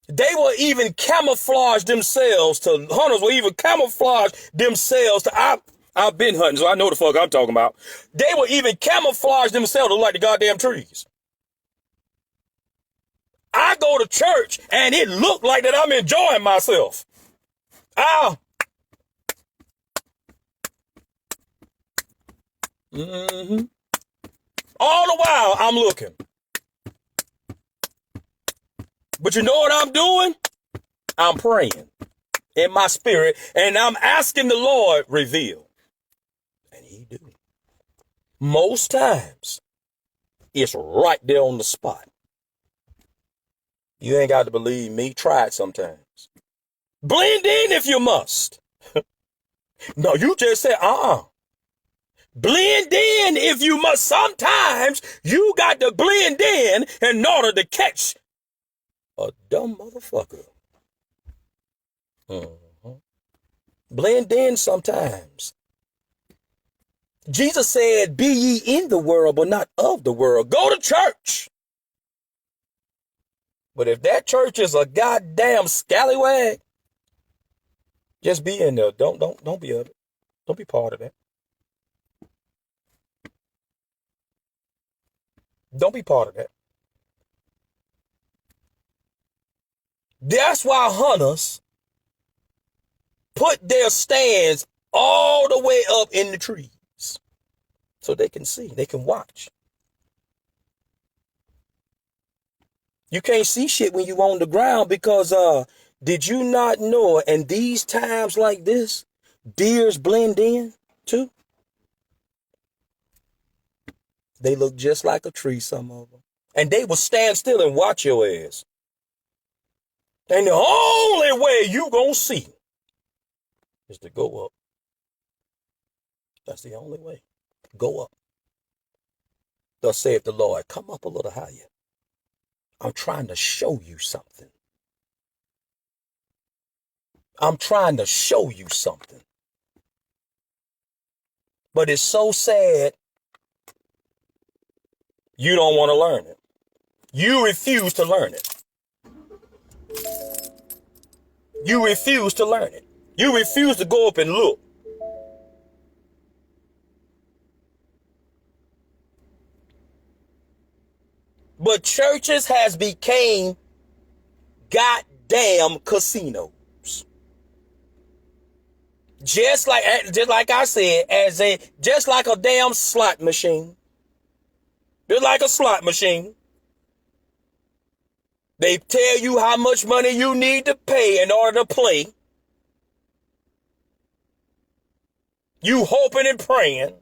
They will even camouflage themselves to, hunters will even camouflage themselves to, I've been hunting, so I know the fuck I'm talking about. They will even camouflage themselves to like the goddamn trees. I go to church and it looked like that I'm enjoying myself. All the while I'm looking. But you know what I'm doing? I'm praying in my spirit and I'm asking the Lord reveal. And he do. Most times it's right there on the spot. You ain't got to believe me. Try it sometimes. Blend in if you must. No, you just said, Blend in if you must. Sometimes you got to blend in order to catch a dumb motherfucker. Blend in sometimes. Jesus said, be ye in the world, but not of the world. Go to church. But if that church is a goddamn scallywag, just be in there. Don't be of it. Don't be part of that. Don't be part of that. That's why hunters put their stands all the way up in the trees so they can see, they can watch. You can't see shit when you on the ground because did you not know in these times like this, deers blend in too? They look just like a tree, some of them. And they will stand still and watch your ass. And the only way you gonna see is to go up. That's the only way. Go up. Thus saith the Lord, come up a little higher. I'm trying to show you something. I'm trying to show you something. But it's so sad you don't want to learn it. You refuse to learn it. You refuse to learn it. You refuse to go up and look. But churches has became goddamn casinos. Just like I said, just like a damn slot machine. Just like a slot machine. They tell you how much money you need to pay in order to play. You hoping and praying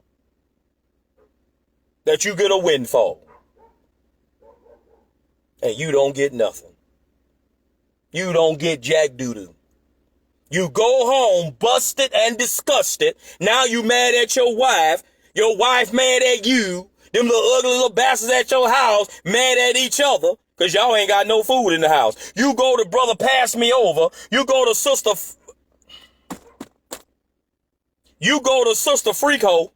that you get a windfall. And you don't get nothing. You don't get jack doo-doo. You go home busted and disgusted. Now you mad at your wife. Your wife mad at you. Them little ugly little bastards at your house mad at each other because y'all ain't got no food in the house. You go to brother pass me over. You go to sister Freako.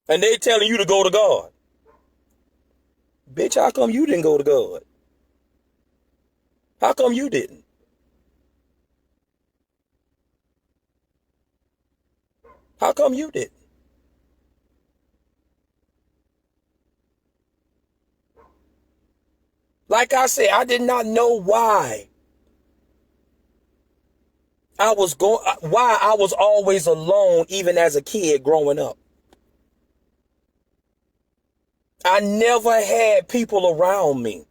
And they telling you to go to God. Bitch, how come you didn't go to God? How come you didn't? How come you didn't? Like I said, I did not know why I was always alone even as a kid growing up. I never had people around me.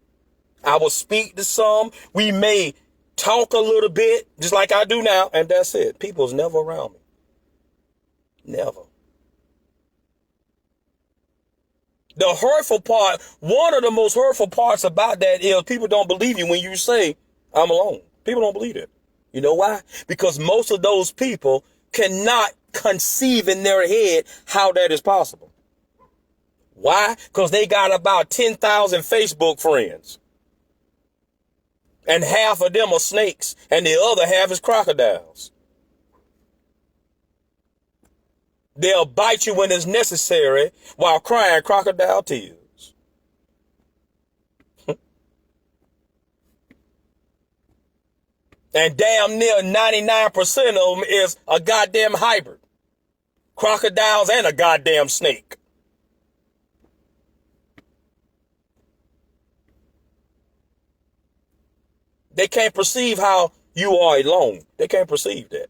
I would speak to some. We may talk a little bit, just like I do now, and that's it. People's never around me. Never. The hurtful part, one of the most hurtful parts about that is people don't believe you when you say, I'm alone. People don't believe it. You know why? Because most of those people cannot conceive in their head how that is possible. Why? Because they got about 10,000 Facebook friends. And half of them are snakes, and the other half is crocodiles. They'll bite you when it's necessary while crying crocodile tears. And damn near 99% of them is a goddamn hybrid. Crocodiles and a goddamn snake. They can't perceive how you are alone. They can't perceive that.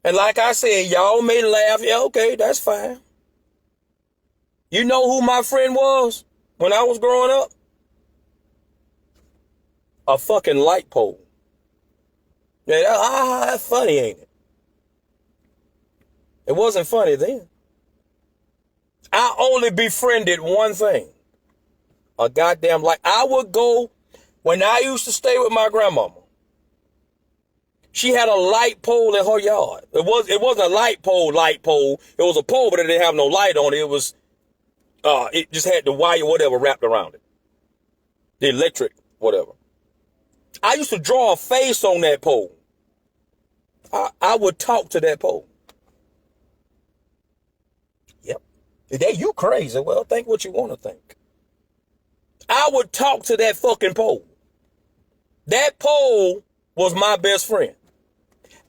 And like I said, y'all may laugh. Yeah, okay, that's fine. You know who my friend was when I was growing up? A fucking light pole. Yeah, that's funny, ain't it? It wasn't funny then. I only befriended one thing. A goddamn light. I would go, when I used to stay with my grandmama, she had a light pole in her yard. It wasn't a light pole. It was a pole, but it didn't have no light on it. It was, it just had the wire, whatever, wrapped around it. The electric, whatever. I used to draw a face on that pole. I would talk to that pole. Yep. You crazy. Well, think what you want to think. I would talk to that fucking pole. That pole was my best friend.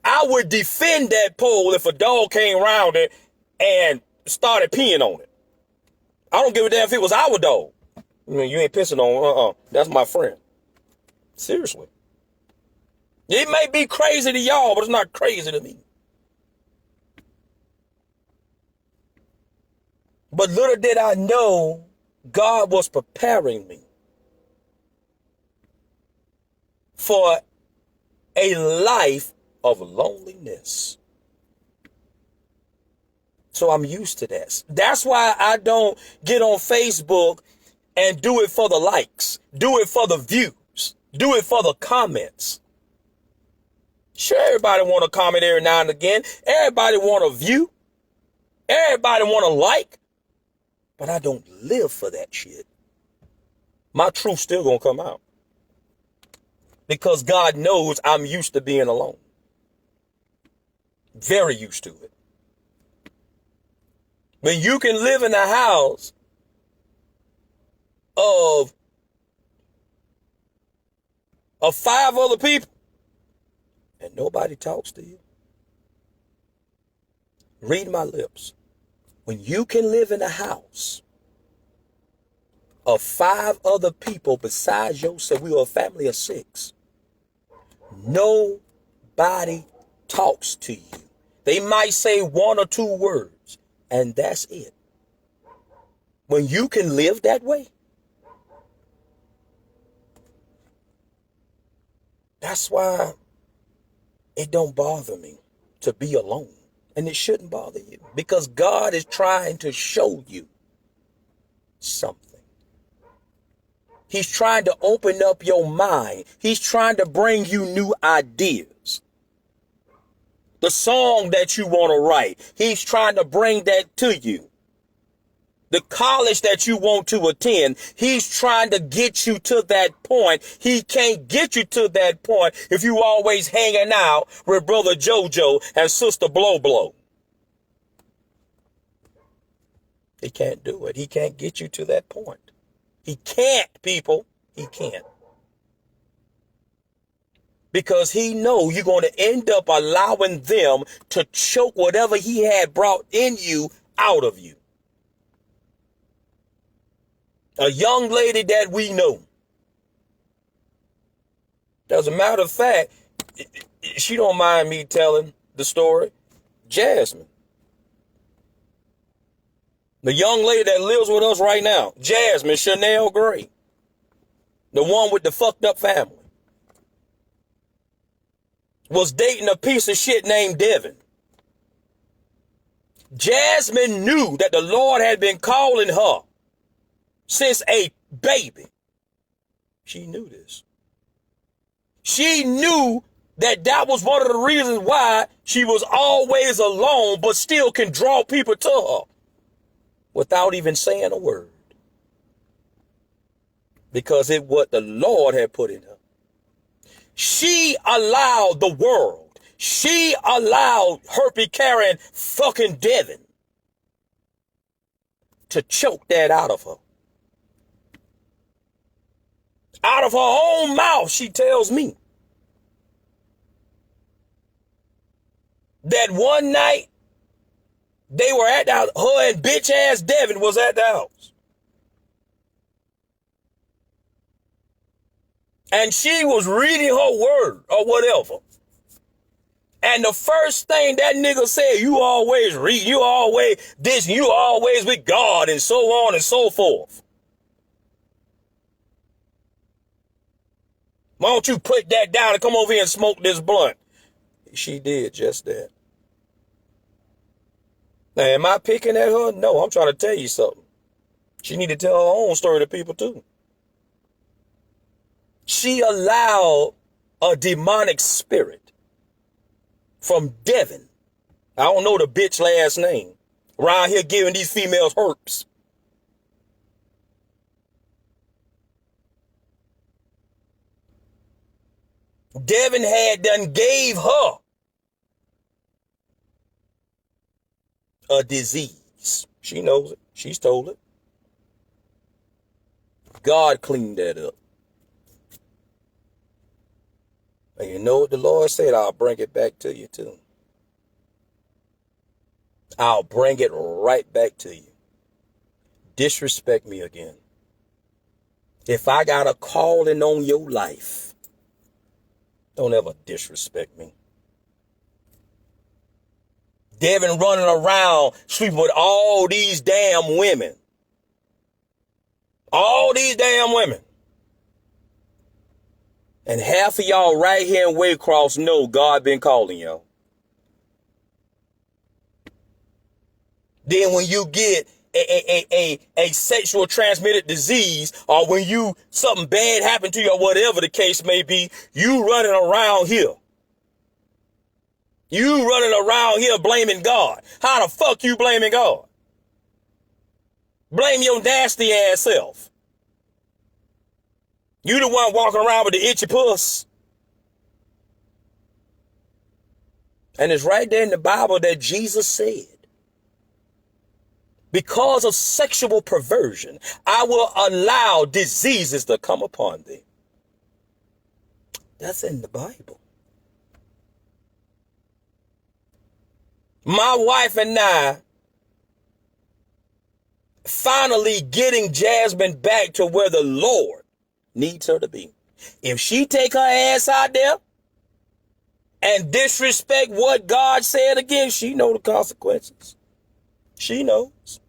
I would defend that pole if a dog came around it and started peeing on it. I don't give a damn if it was our dog. I mean, you ain't pissing on, that's my friend. Seriously. It may be crazy to y'all, but it's not crazy to me. But little did I know, God was preparing me for a life of loneliness. So I'm used to that. That's why I don't get on Facebook and do it for the likes, do it for the views, do it for the comments. Sure, everybody want to comment every now and again. Everybody want a view. Everybody want a like. But I don't live for that shit. My truth still gonna come out. Because God knows I'm used to being alone. Very used to it. When you can live in a house of 5 other people and nobody talks to you. Read my lips. When you can live in a house of 5 other people besides yourself, we were a family of 6. Nobody talks to you. They might say 1 or 2 words, and that's it. When you can live that way, that's why it don't bother me to be alone. And it shouldn't bother you, because God is trying to show you something. He's trying to open up your mind. He's trying to bring you new ideas. The song that you want to write, he's trying to bring that to you. The college that you want to attend, he's trying to get you to that point. He can't get you to that point if you always hanging out with Brother JoJo and Sister Blow Blow. He can't do it. He can't get you to that point. He can't, people. He can't. Because he knows you're going to end up allowing them to choke whatever he had brought in you out of you. A young lady that we know. As a matter of fact, she don't mind me telling the story. Jasmine. The young lady that lives with us right now. Jasmine Chanel Gray. The one with the fucked up family. Was dating a piece of shit named Devin. Jasmine knew that the Lord had been calling her since a baby. She knew this. She knew that that was one of the reasons why she was always alone, but still can draw people to her without even saying a word. Because it what the Lord had put in her. She allowed the world. She allowed herpy carrying fucking Devin to choke that out of her. Out of her own mouth, she tells me that one night they were at the house. Her and bitch ass Devin was at the house. And she was reading her word or whatever. And the first thing that nigga said, you always read, you always this, you always with God, and so on and so forth. Why don't you put that down and come over here and smoke this blunt? She did just that. Now, am I picking at her? No, I'm trying to tell you something. She need to tell her own story to people too. She allowed a demonic spirit from Devin. I don't know the bitch last name. Around here giving these females herpes. Devin had done gave her a disease. She knows it. She's told it. God cleaned that up. And you know what the Lord said? I'll bring it back to you too. I'll bring it right back to you. Disrespect me again. If I got a calling on your life, don't ever disrespect me. Devin running around sleeping with all these damn women. All these damn women. And half of y'all right here in Waycross know God been calling y'all. Then when you get a sexual transmitted disease, or when something bad happened to you, or whatever the case may be, you running around here. You running around here blaming God. How the fuck you blaming God? Blame your nasty ass self. You the one walking around with the itchy puss. And it's right there in the Bible that Jesus said, because of sexual perversion, I will allow diseases to come upon thee. That's in the Bible. My wife and I finally getting Jasmine back to where the Lord needs her to be. If she take her ass out there and disrespect what God said again, she know the consequences. She knows.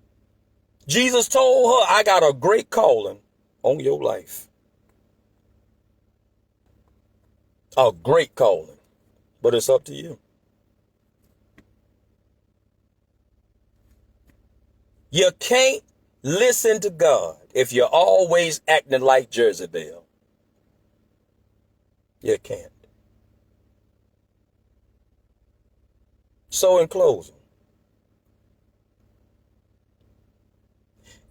Jesus told her, I got a great calling on your life. A great calling. But it's up to you. You can't listen to God if you're always acting like Jezebel. You can't. So in closing,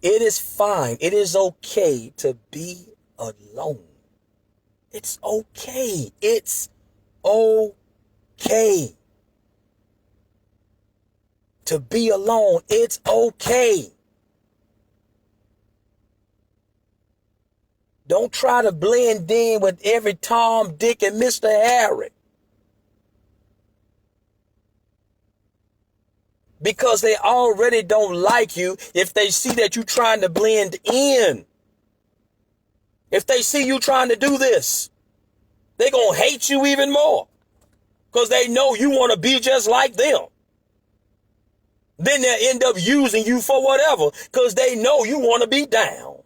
it is fine. It is okay to be alone. It's okay. It's okay to be alone. It's okay. Don't try to blend in with every Tom, Dick, and Mr. Harry. Because they already don't like you if they see that you're trying to blend in. If they see you trying to do this, they're going to hate you even more. Because they know you want to be just like them. Then they'll end up using you for whatever because they know you want to be down.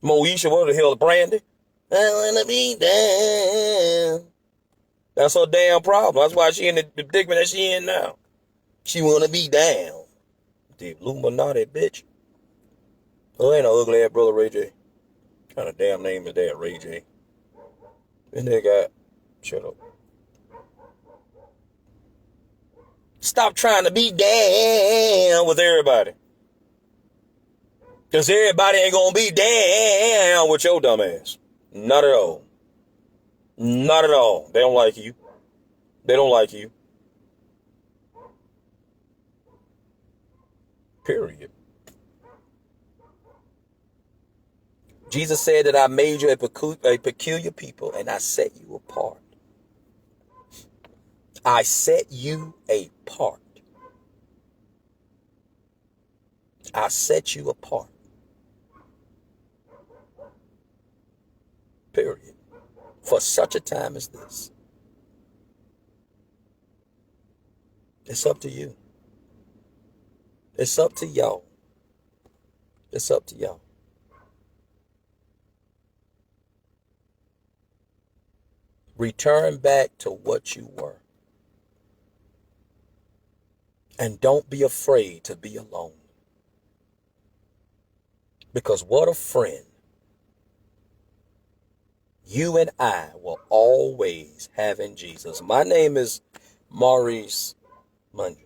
Moesha, what the hell, Brandy? I want to be down. That's her damn problem. That's why she in the predicament that she in now. She want to be down. The Illuminati bitch. Oh, ain't no ugly ass brother Ray J. What kind of damn name is that, Ray J? This nigga got... Shut up. Stop trying to be down with everybody. Because everybody ain't going to be down with your dumb ass. Not at all. Not at all. They don't like you. They don't like you. Period. Jesus said that I made you a peculiar people and I set you apart. I set you apart. I set you apart. Period. For such a time as this. It's up to you. It's up to y'all. It's up to y'all. Return back to what you were. And don't be afraid to be alone. Because what a friend you and I will always have in Jesus. My name is Maurice Mungeon.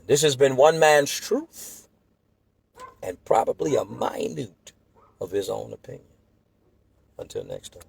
This has been one man's truth and probably a minute of his own opinion. Until next time.